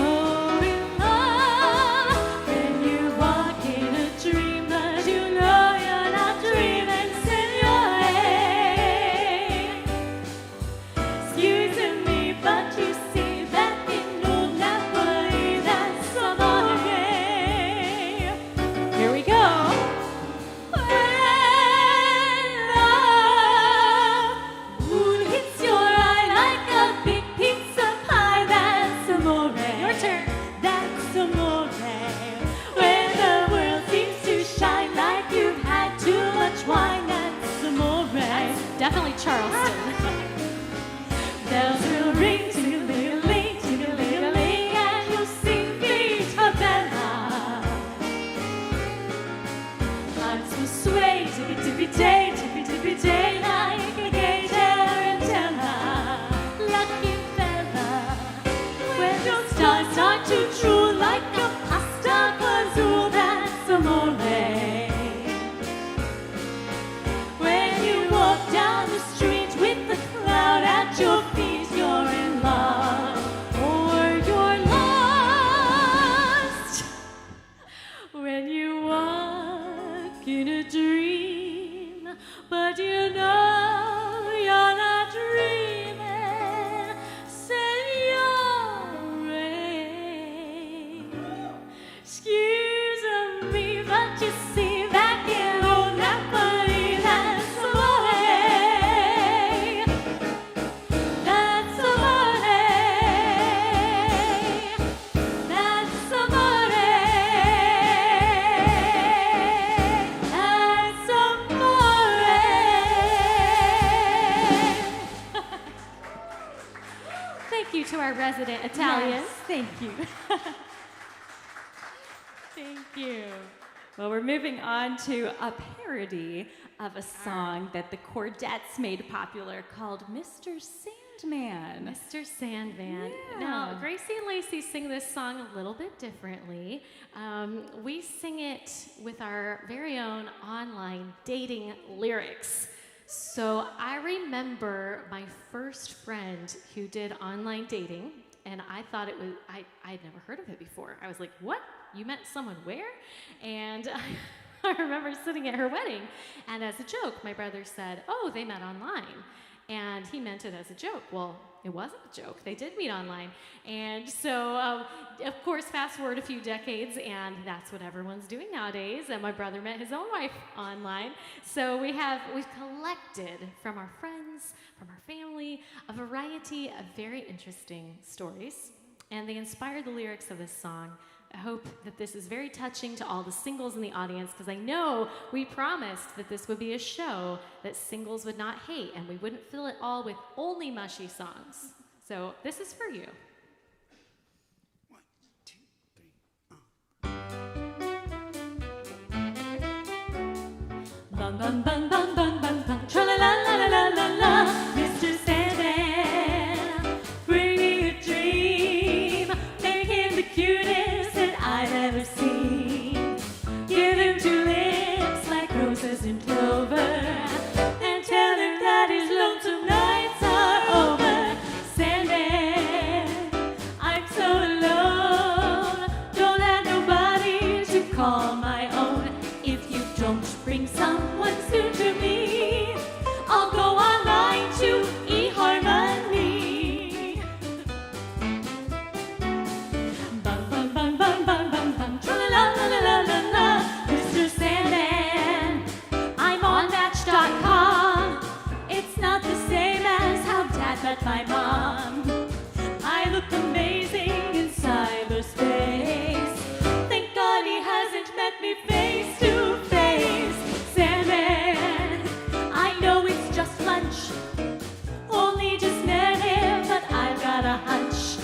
in love. When you walk in a dream, but you know you're not dreaming, signore. Excuse me, but you see that in old Napoli, that's amore. Here we go. When the moon hits your eye like a big pizza pie, that's amore. Your turn. That's amore. When the world seems to shine like you've had too much wine, that's amore. Definitely Charleston. Bells will ring, ting-a-ling-a-ling, ting-a-ling-a-ling, and you'll sing Vita Bella. Hearts will sway, tippy-tippy-day, tippy-tippy-day, like a gay tarantella. Lucky Bella. When the stars start to drool like a pasta fazool, that's amore. When you walk down the street with the cloud at your feet, you're in love, or you're lost. When you walk in a dream, but you know you're not dreaming, Signore. resident Italian. Yes, thank you. Thank you. Well, we're moving on to a parody of a song that the Chordettes made popular called Mr. Sandman. Mr. Sandman. Yeah. Now, Gracie and Lacy sing this song a little bit differently. We sing it with our very own online dating lyrics. So I remember my first friend who did online dating, and I thought it was, I'd never heard of it before. I was like, what? You met someone where? And I remember sitting at her wedding, and as a joke, my brother said, oh, they met online. And he meant it as a joke. Well, it wasn't a joke. They did meet online. And so, of course, fast forward a few decades, and that's what everyone's doing nowadays. And my brother met his own wife online. So we've collected from our friends, from our family, a variety of very interesting stories. And they inspired the lyrics of this song. I hope that this is very touching to all the singles in the audience, because I know we promised that this would be a show that singles would not hate, and we wouldn't fill it all with only mushy songs. So this is for you. 1, 2, 3. Bum bum bum bum bum bum bum, tra la la la la la la. Mr. Sandman, bring me a dream, make him the cutest that I've ever seen. Give him 2 lips like roses and clover, and tell him that his lonesome nights are over. Sandman, I'm so alone, don't have nobody to call my own. If you don't bring someone soon to me, I'll go online to eHarmony. Bum bum bum bum bum bum bum, tra la la la la la la. Mr. Sandman, I'm on Match.com. It's not the same as how Dad met my mom. I look amazing in cyberspace. Thank God he hasn't met me face to face. Sandman, I know it's just lunch, only just met him, but I've got a hunch.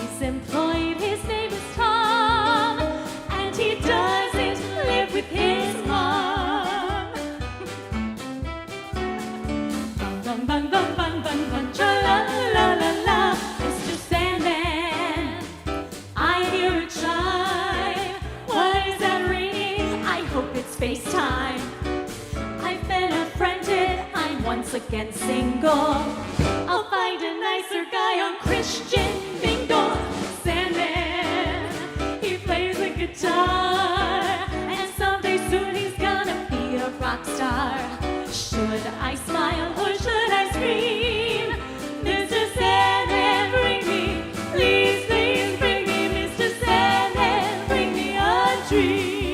He's employed, his name is Tom, and he doesn't live with his mom. Bum bum bum bum bum bum bum, tra la la la la. Mr. Sandman, I hear a chime. What is that ringing? I hope it's FaceTime. I've been affronted, I'm once again single. I'll find a nicer guy on Christian Bingo. Sandman, he plays the guitar, and someday soon he's gonna be a rock star. Should I smile or should I scream? Mr. Sandman, bring me, please, please bring me. Mr. Sandman, bring me a dream.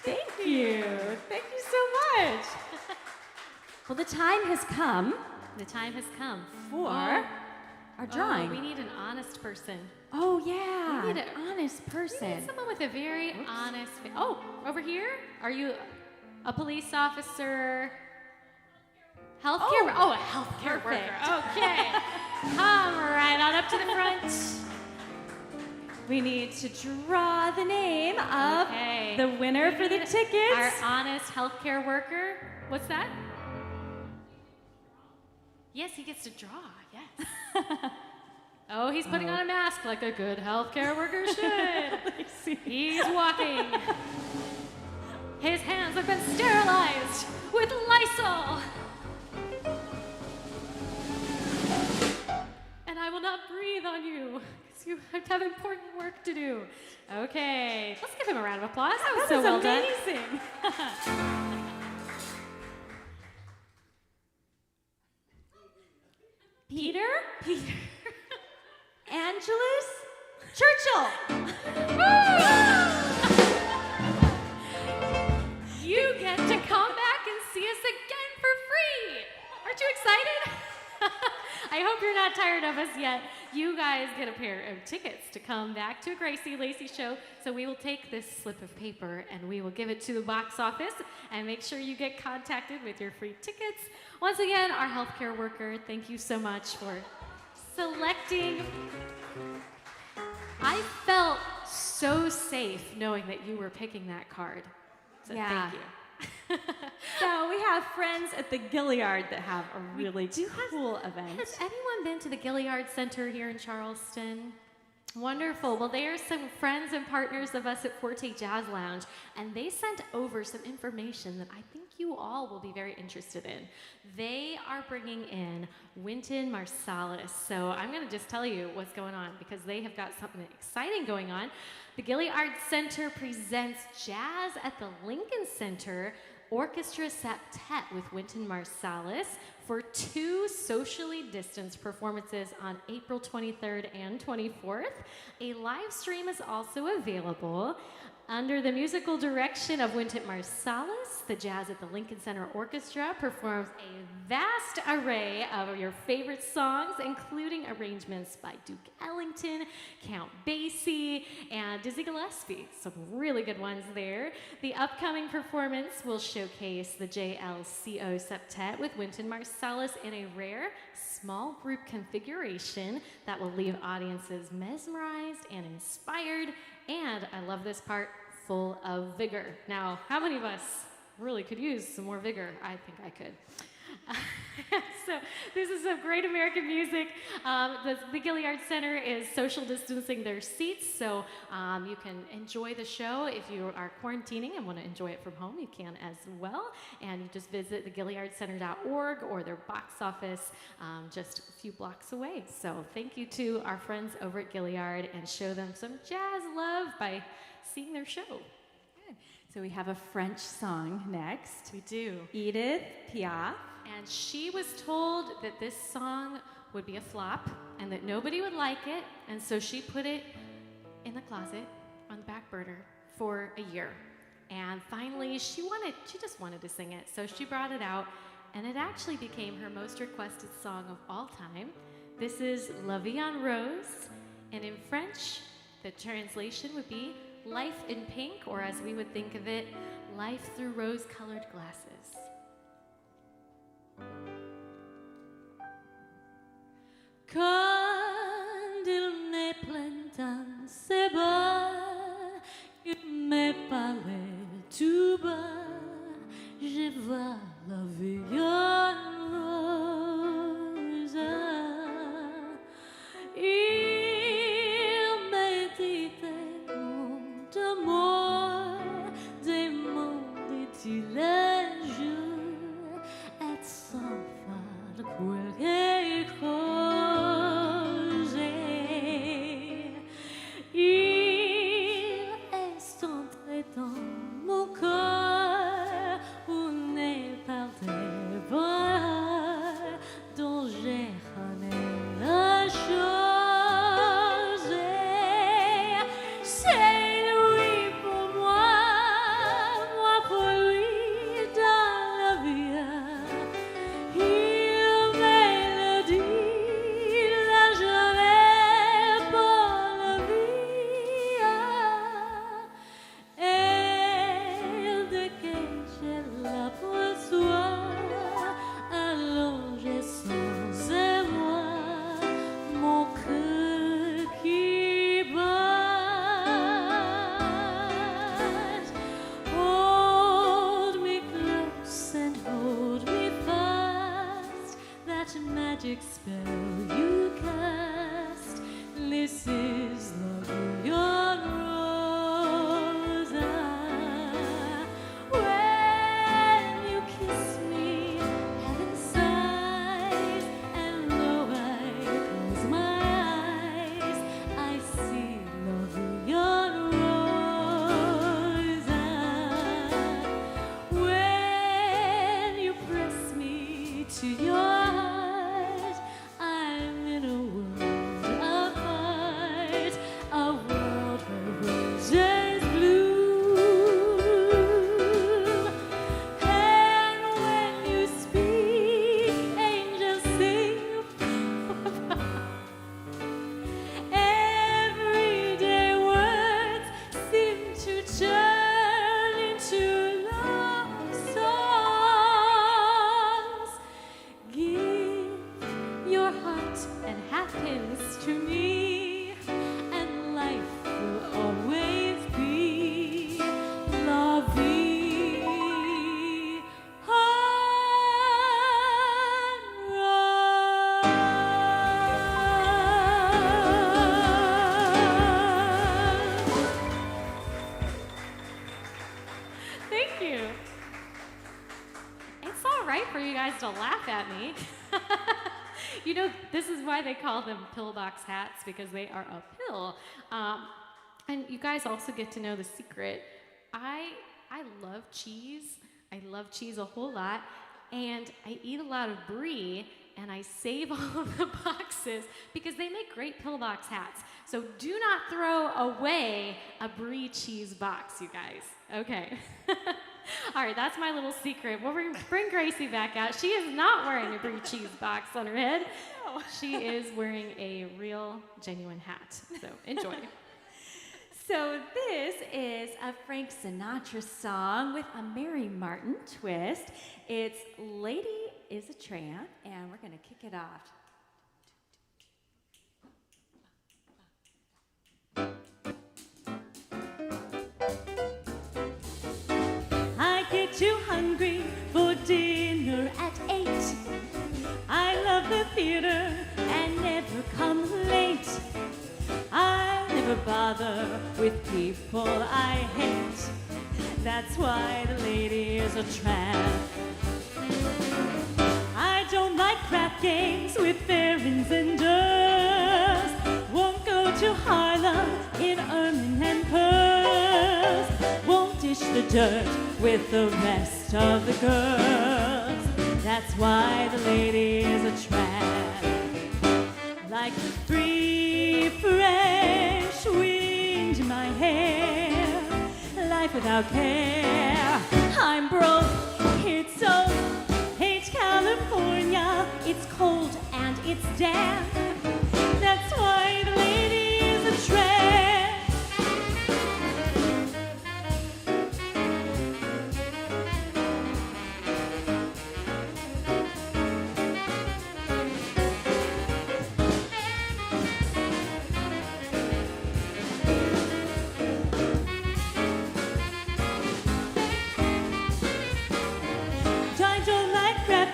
Thank you. Thank you so much. Well, the time has come The time has come for Oh. our drawing. Oh, we need an honest person. Oh, yeah, We need an honest We person. need someone with a very honest face. Oh, over here? Are you a police officer? Healthcare? Oh, A healthcare perfect. worker. Okay. Come right on up to the front. We need to draw the name of Okay. the winner for the tickets. Our honest healthcare worker. What's that? Yes, he gets to draw. Yes. Oh, he's putting on a mask like a good healthcare worker should. He's walking. His hands have been sterilized with Lysol. And I will not breathe on you because you have important work to do. Okay, let's give him a round of applause. That was so well done. amazing. Peter? Angelus Churchill. You get to come back and see us again for free. Aren't you excited? I hope you're not tired of us yet. you guys get a pair of tickets to come back to a Gracie Lacy show. So we will take this slip of paper and we will give it to the box office and make sure you get contacted with your free tickets. Once again, our healthcare worker, thank you so much for selecting. I felt so safe knowing that you were picking that card. So Yeah. thank you. So we have friends at the Gilliard that have a really cool event. Has anyone been to the Gilliard Center here in Charleston? Wonderful. Well, they are some friends and partners of us at Forte Jazz Lounge, and they sent over some information that I think you all will be very interested in. They are bringing in Wynton Marsalis. So I'm going to just tell you what's going on because they have got something exciting going on. The Gilliard Center presents Jazz at the Lincoln Center Orchestra Septet with Wynton Marsalis for 2 socially distanced performances on April 23rd and 24th. A live stream is also available. Under the musical direction of Wynton Marsalis, the Jazz at the Lincoln Center Orchestra performs a vast array of your favorite songs, including arrangements by Duke Ellington, Count Basie, and Dizzy Gillespie. Some really good ones there. The upcoming performance will showcase the JLCO Septet with Wynton Marsalis in a rare small group configuration that will leave audiences mesmerized and inspired, and I love this part, full of vigor. Now, how many of us really could use some more vigor? I think I could. So this is some great American music. The Gilliard Center is social distancing their seats, so you can enjoy the show. If you are quarantining and want to enjoy it from home, you can as well. And you just visit thegilliardcenter.org or their box office just a few blocks away. So thank you to our friends over at Gilliard, and show them some jazz love by seeing their show. Good. So we have a French song next. We do. Edith Piaf. And she was told that this song would be a flop and that nobody would like it, and so she put it in the closet on the back burner for a year. And finally, she just wanted to sing it, so she brought it out, and it actually became her most requested song of all time. This is La Vie en Rose, and in French, the translation would be Life in Pink, or as we would think of it, Life Through Rose-Colored Glasses. Quand il n'est printemps, c'est bas, il me parlait tout bas, je vois la vie en rose. Il me dit des mots d'amour, des mots dit-il les jours, et sans faire quelque chose. Il tries to laugh at me. You know, this is why they call them pillbox hats, because they are a pill. And you guys also get to know the secret. I love cheese. I love cheese a whole lot. And I eat a lot of brie, and I save all of the boxes because they make great pillbox hats. So do not throw away a brie cheese box, you guys. Okay. All right, that's my little secret. We'll bring Gracie back out. She is not wearing a brie cheese box on her head. No. She is wearing a real, genuine hat. So enjoy. So this is a Frank Sinatra song with a Mary Martin twist. It's Lady is a Tramp, and we're going to kick it off. I get too hungry for dinner at 8. I love the theater and never come late. I never bother with people I hate. That's why the lady is a tramp. I don't like crap games with errands and durs. Won't go to Harlem in ermine and pearls. Won't dish the dirt with the rest of the girls. That's why the lady is a tramp. Like the free, fresh wind in my hair, life without care. I'm broke, it's so, hate California. It's cold and it's damp. That's why the lady is a tramp.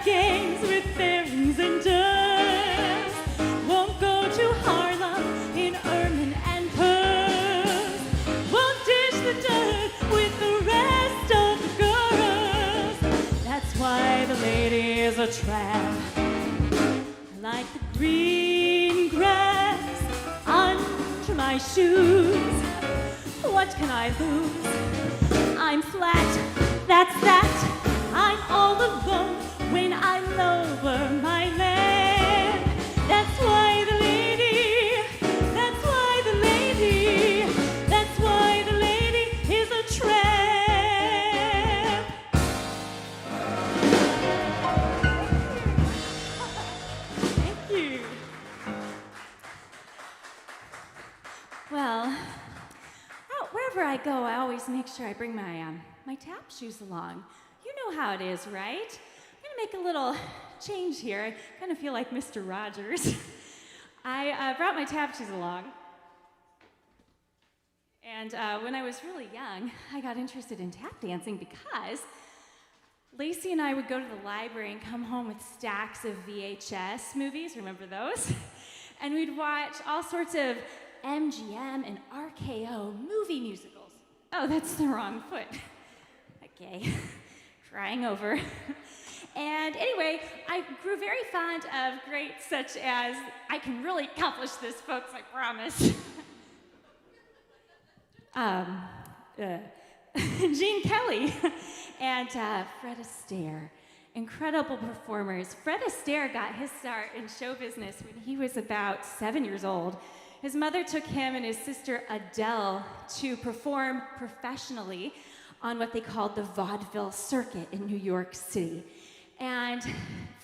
Games with errands and durs. Won't go to Harlem in ermine and pearls. Won't dish the dirt with the rest of the girls. That's why the lady is a tramp. Like the green grass under my shoes. What can I lose? I'm flat, that's that. I'm all alone when I lower my lamp. That's why the lady, that's why the lady, that's why the lady is a tramp. Thank you. Well, wherever I go, I always make sure I bring my tap shoes along. You know how it is, right? I'm gonna make a little change here. I kind of feel like Mr. Rogers. I brought my tap shoes along. And when I was really young, I got interested in tap dancing because Lacey and I would go to the library and come home with stacks of VHS movies, remember those? And we'd watch all sorts of MGM and RKO movie musicals. Oh, that's the wrong foot. Okay. Crying over. And anyway, I grew very fond of greats such as, I can really accomplish this, folks, I promise. Gene Kelly and Fred Astaire. Incredible performers. Fred Astaire got his start in show business when he was about 7 years old. His mother took him and his sister Adele to perform professionally on what they called the vaudeville circuit in New York City. And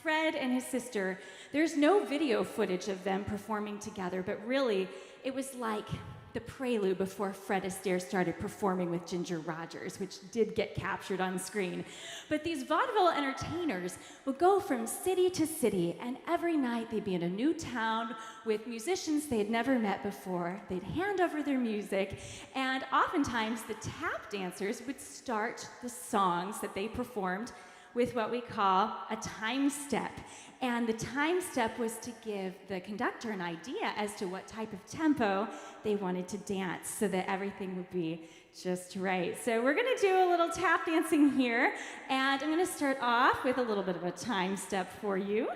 Fred and his sister, there's no video footage of them performing together, but really, it was like the prelude before Fred Astaire started performing with Ginger Rogers, which did get captured on screen. But these vaudeville entertainers would go from city to city, and every night they'd be in a new town with musicians they had never met before. They'd hand over their music, and oftentimes the tap dancers would start the songs that they performed with what we call a time step. And the time step was to give the conductor an idea as to what type of tempo they wanted to dance so that everything would be just right. So we're going to do a little tap dancing here, and I'm going to start off with a little bit of a time step for you.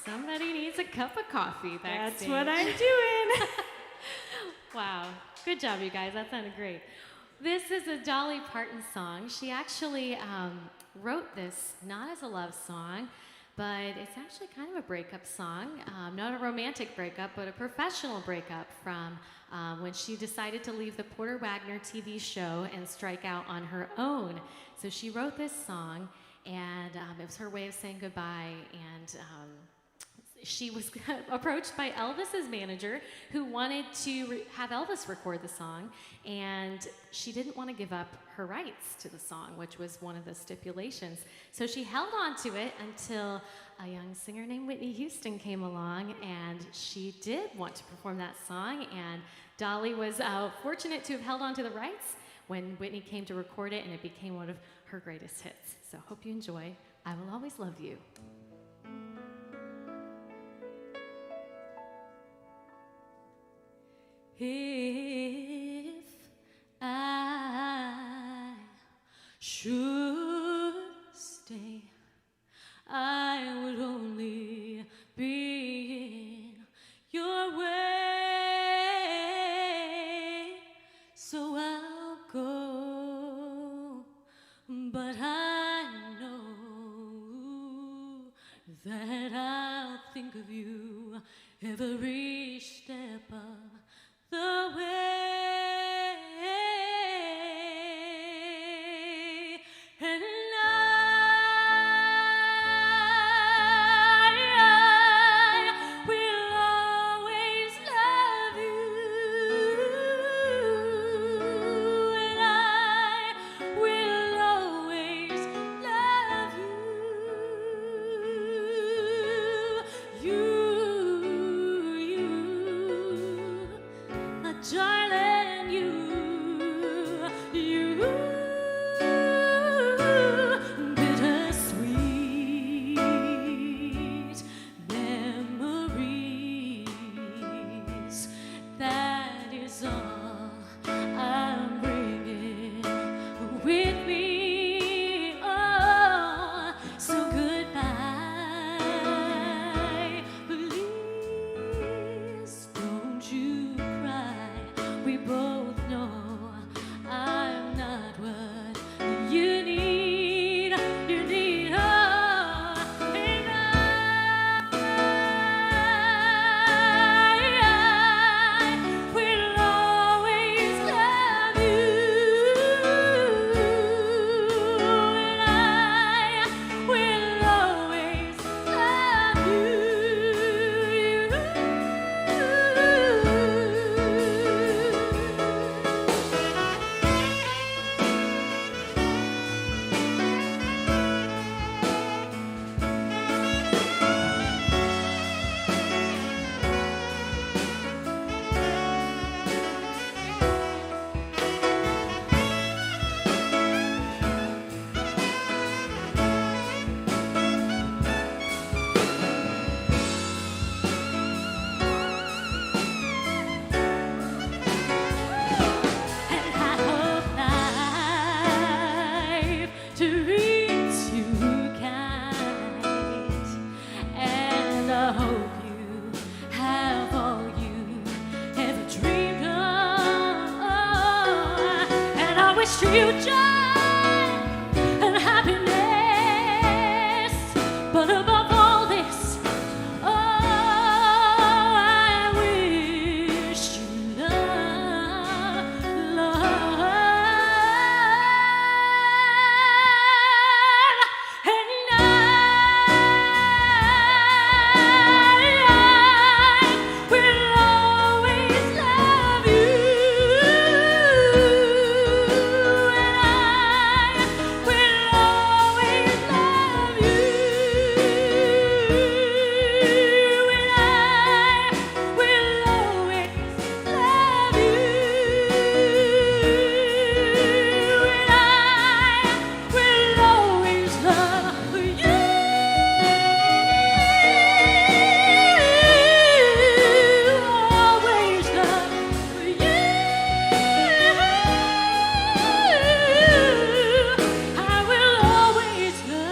Somebody needs a cup of coffee backstage. That's what I'm doing. Wow. Good job, you guys. That sounded great. This is a Dolly Parton song. She actually wrote this not as a love song, but it's actually kind of a breakup song. Not a romantic breakup, but a professional breakup from when she decided to leave the Porter Wagner TV show and strike out on her own. So she wrote this song, and it was her way of saying goodbye. And she was approached by Elvis's manager, who wanted to have Elvis record the song, and she didn't want to give up her rights to the song, which was one of the stipulations. So she held on to it until a young singer named Whitney Houston came along, and she did want to perform that song, and Dolly was fortunate to have held on to the rights when Whitney came to record it, and it became one of her greatest hits. So hope you enjoy I Will Always Love You. If I should stay, I would only be in your way, so I'll go, but I know that I'll think of you every step of the way, and I will always love you, and I will always love you, darling, you. We both know I'm not what you need. You need her, and I will always love you, and I will always love you. And I hope life treats you kind, and I hope you have all you ever dreamed of, and I wish you joy and happiness, but above all this, oh, I wish you love, and I will always love you, and I will always love you, and I will always love you, and I will always love you, always love you. I will always love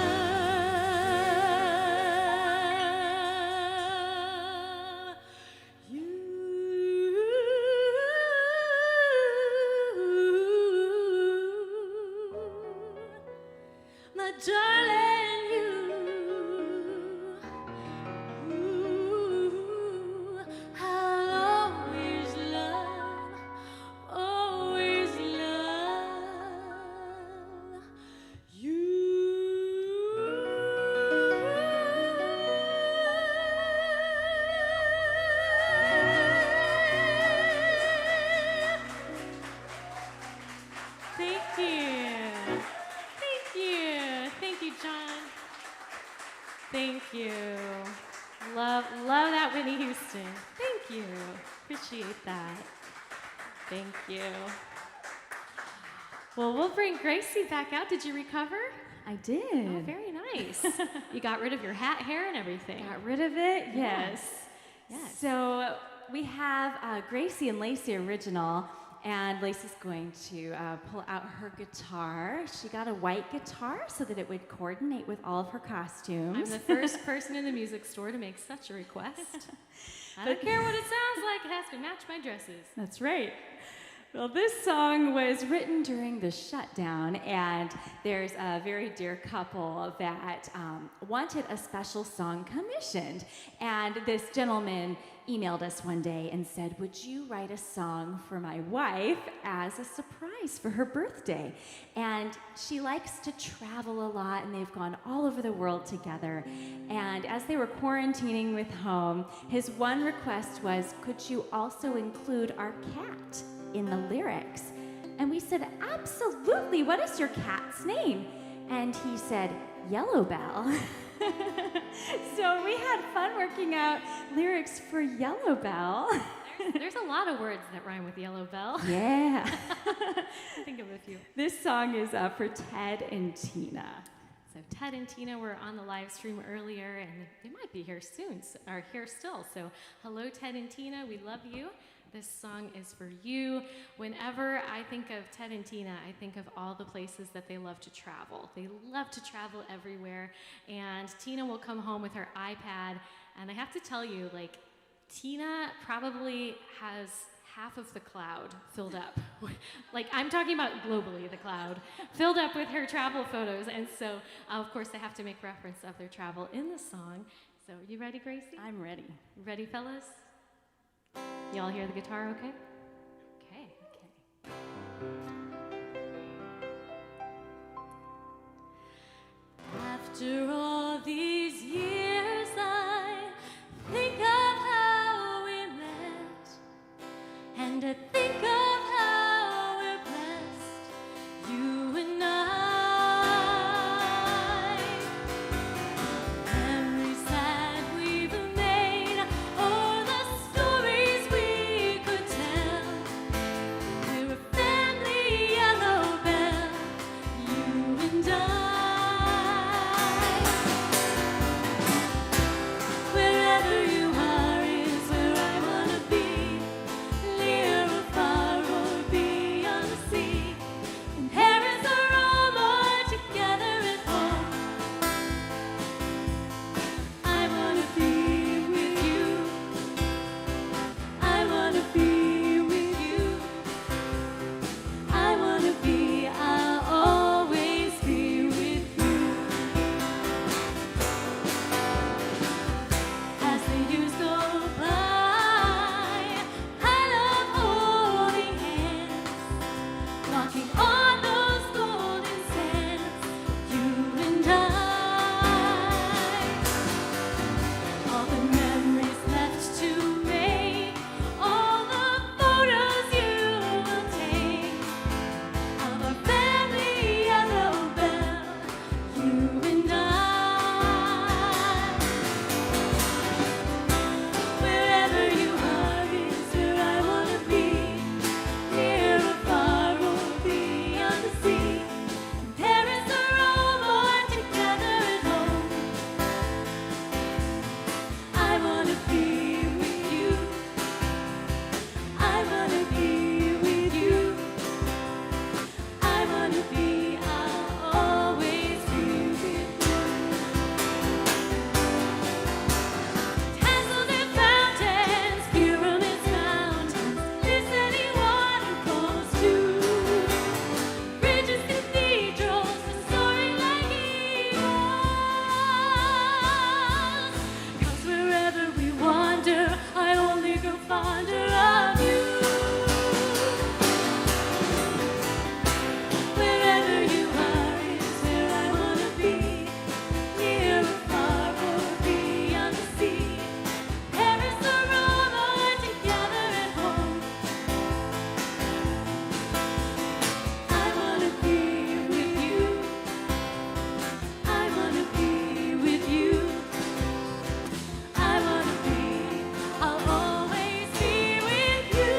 you. My darling, I'll always love you. Thank you. Thank you. Thank you, John. Thank you. Love that, Whitney Houston. Thank you. Appreciate that. Thank you. Well, we'll bring Gracie back out. Did you recover? I did. Oh, very nice. You got rid of your hat, hair, and everything. Got rid of it? Yes. Yes. So we have Gracie and Lacy original, and Lacy's going to pull out her guitar. She got a white guitar so that it would coordinate with all of her costumes. I'm the first person in the music store to make such a request. I don't care what it sounds like, it has to match my dresses. That's right. Well, this song was written during the shutdown, and there's a very dear couple that wanted a special song commissioned. And this gentleman emailed us one day and said, "Would you write a song for my wife as a surprise for her birthday?" And she likes to travel a lot, and they've gone all over the world together. And as they were quarantining with home, his one request was, "Could you also include our cat in the lyrics?" And we said, "Absolutely, what is your cat's name?" And he said, "Yellow Bell." So we had fun working out lyrics for Yellow Bell. There's a lot of words that rhyme with Yellow Bell. Yeah. Think of a few. This song is for Ted and Tina. So Ted and Tina were on the live stream earlier, and they might be here soon, or here still. So hello, Ted and Tina. We love you. This song is for you. Whenever I think of Ted and Tina, I think of all the places that they love to travel. They love to travel everywhere. And Tina will come home with her iPad. And I have to tell you, like, Tina probably has half of the cloud filled up. Like, I'm talking about globally, the cloud, filled up with her travel photos. And so, of course, they have to make reference of their travel in the song. So, you ready, Gracie? I'm ready. Ready, fellas? Y'all hear the guitar okay? Okay. After all these years, I think of how we met, and I think of how we're blessed, you and I. Memories that we've made, oh, the stories we could tell. We're a family, yellow bell, you and I. Wherever you are is where I wanna be, near or far or beyond the sea. In Paris or Rome or together at home, I wanna be with you. I wanna be with you. I wanna be, I'll always be with you. As the years go by, I love holding hands, walking on those golden sands, you and I. All the memories left to make, all the photos you will take of our family, yellow bell, you and I. Wherever you are is where I wanna be, near or far or beyond the sea. In Paris or Rome or together at home, I wanna be with you. I wanna be with you. I wanna be, I'll always be with you. Tassels and fountains, pyramids, mountains, listening waterfalls too. Bridges, cathedrals, and soaring like eagles. 'Cause wherever we wander, I only grow fonder of you. Wherever you are is where I wanna be, near or far or beyond the sea. Paris or Rome or together at home, I wanna be with you. I wanna be with you. I wanna be, I'll always be with you.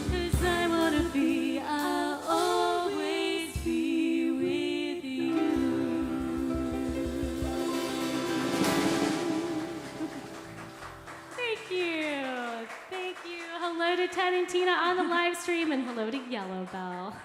'Cause I wanna be, I'll always be with you. Thank you. Thank you. Hello to Ted and Tina on the live stream, and hello to Yellow Bell.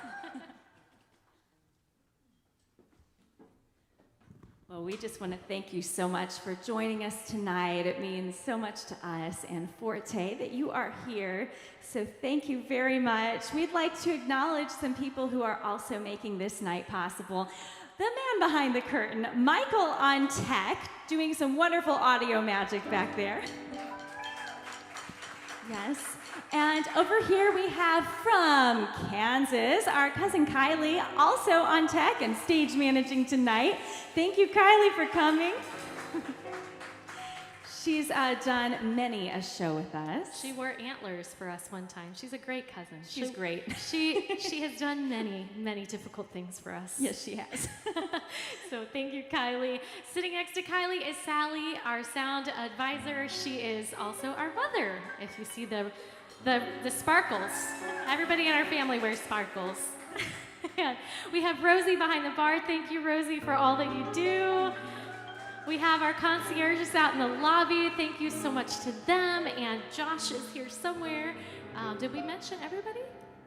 Well, we just want to thank you so much for joining us tonight. It means so much to us and Forte that you are here. So thank you very much. We'd like to acknowledge some people who are also making this night possible. The man behind the curtain, Michael on tech, doing some wonderful audio magic back there. Yes. And over here we have from Kansas, our cousin Kylie, also on tech and stage managing tonight. Thank you, Kylie, for coming. She's done many a show with us. She wore antlers for us one time. She's a great cousin. She's great. She has done many difficult things for us. Yes, she has. So thank you, Kylie. Sitting next to Kylie is Sally, our sound advisor. She is also our mother. If you see the sparkles, everybody in our family wears sparkles. And we have Rosie behind the bar. Thank you, Rosie, for all that you do. We have our concierges out in the lobby. Thank you so much to them. And Josh is here somewhere. Did we mention everybody?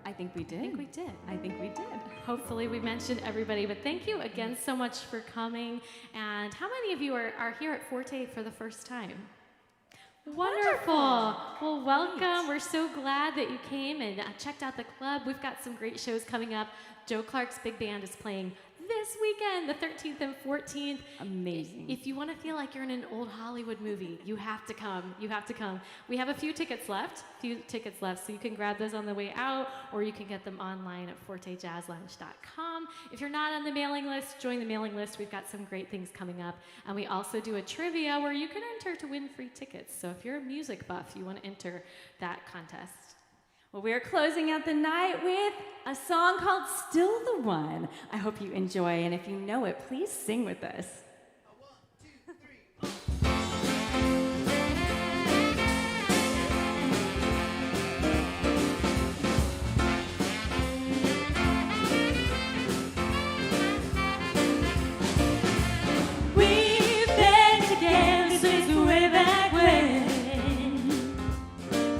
I think we did. I think we did. I think we did. Hopefully we mentioned everybody, but thank you again so much for coming. And how many of you are here at Forte for the first time? Wonderful. Well, welcome. We're so glad that you came and checked out the club. We've got some great shows coming up. Joe Clark's big band is playing this weekend, the 13th and 14th. Amazing. If you want to feel like you're in an old Hollywood movie, you have to come. You have to come. We have a few tickets left, so you can grab those on the way out, or you can get them online at fortejazzlounge.com. If you're not on the mailing list, join the mailing list. We've got some great things coming up. And we also do a trivia where you can enter to win free tickets. So if you're a music buff, you want to enter that contest. Well, we're closing out the night with a song called Still the One. I hope you enjoy, and if you know it, please sing with us. 1, 2, 3, 4. We've been together since way back when.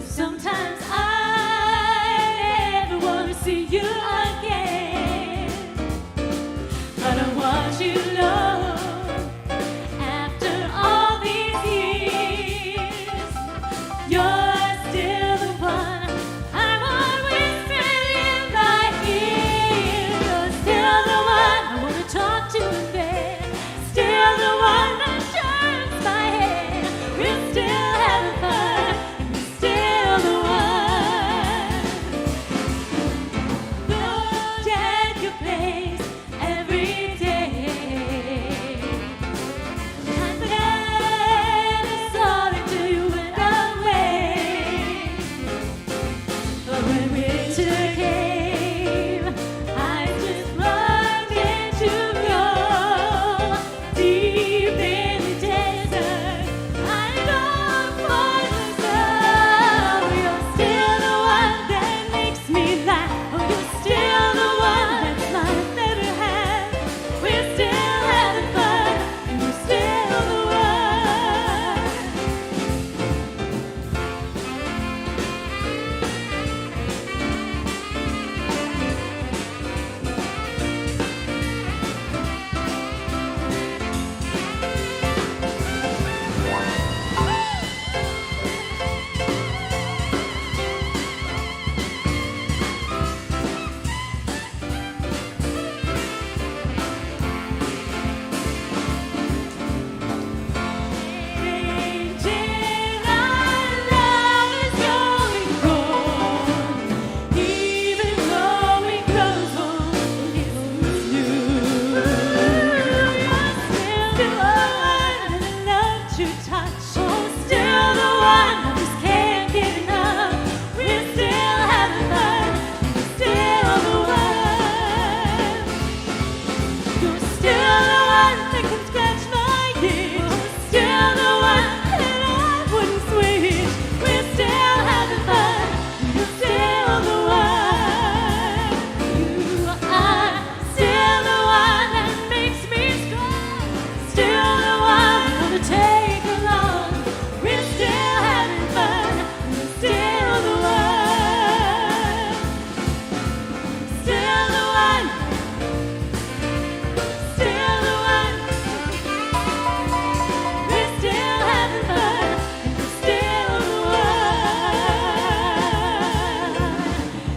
Sometimes I never want to see you again, but I want you to know, after all these years, you're still the one I'm always in my ear. You're still the one I want to talk to in bed, still the one that turns my head. We're still having fun, and you're still the one. Look at your face every day. I never saw it till you went away. But when winter came, I just plugged into your deep in the desert. I long for the sun. You're still the one that makes me laugh. Oh, you're still the one that's life never had. We're still having fun, and you're still the one.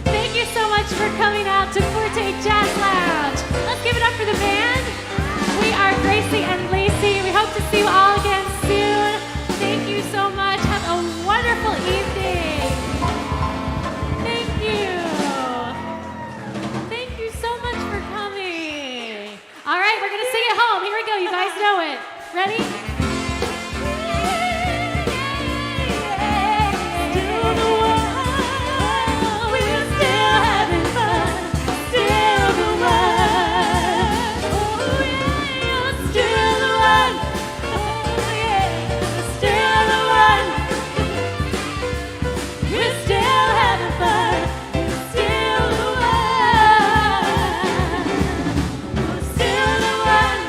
Thank you so much for coming out to Forte Jazz Lounge. Let's give it up for the band. We are Gracie and Lacy. We hope to see you all again soon. Thank you so much. Have a wonderful evening. Thank you. Thank you so much for coming. All right, we're going to sing it home. Here we go. You guys know it. Ready? Still the one. We're still having fun. Still the one. Oh yeah, you're still the one. Oh yeah, still the one. We're still having fun. You're still the one. You're still the one.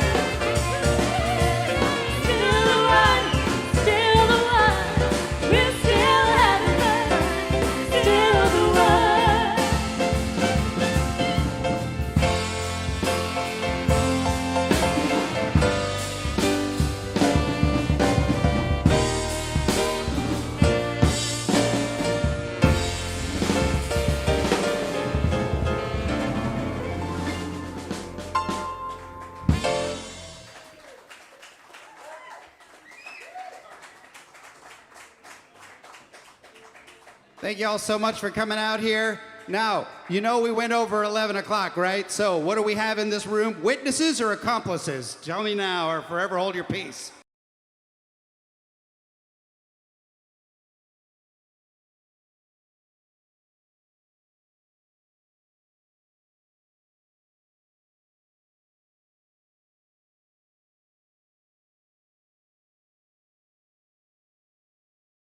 Thank you all so much for coming out here. Now, you know we went over 11 o'clock, right? So what do we have in this room? Witnesses or accomplices? Tell me now or forever hold your peace.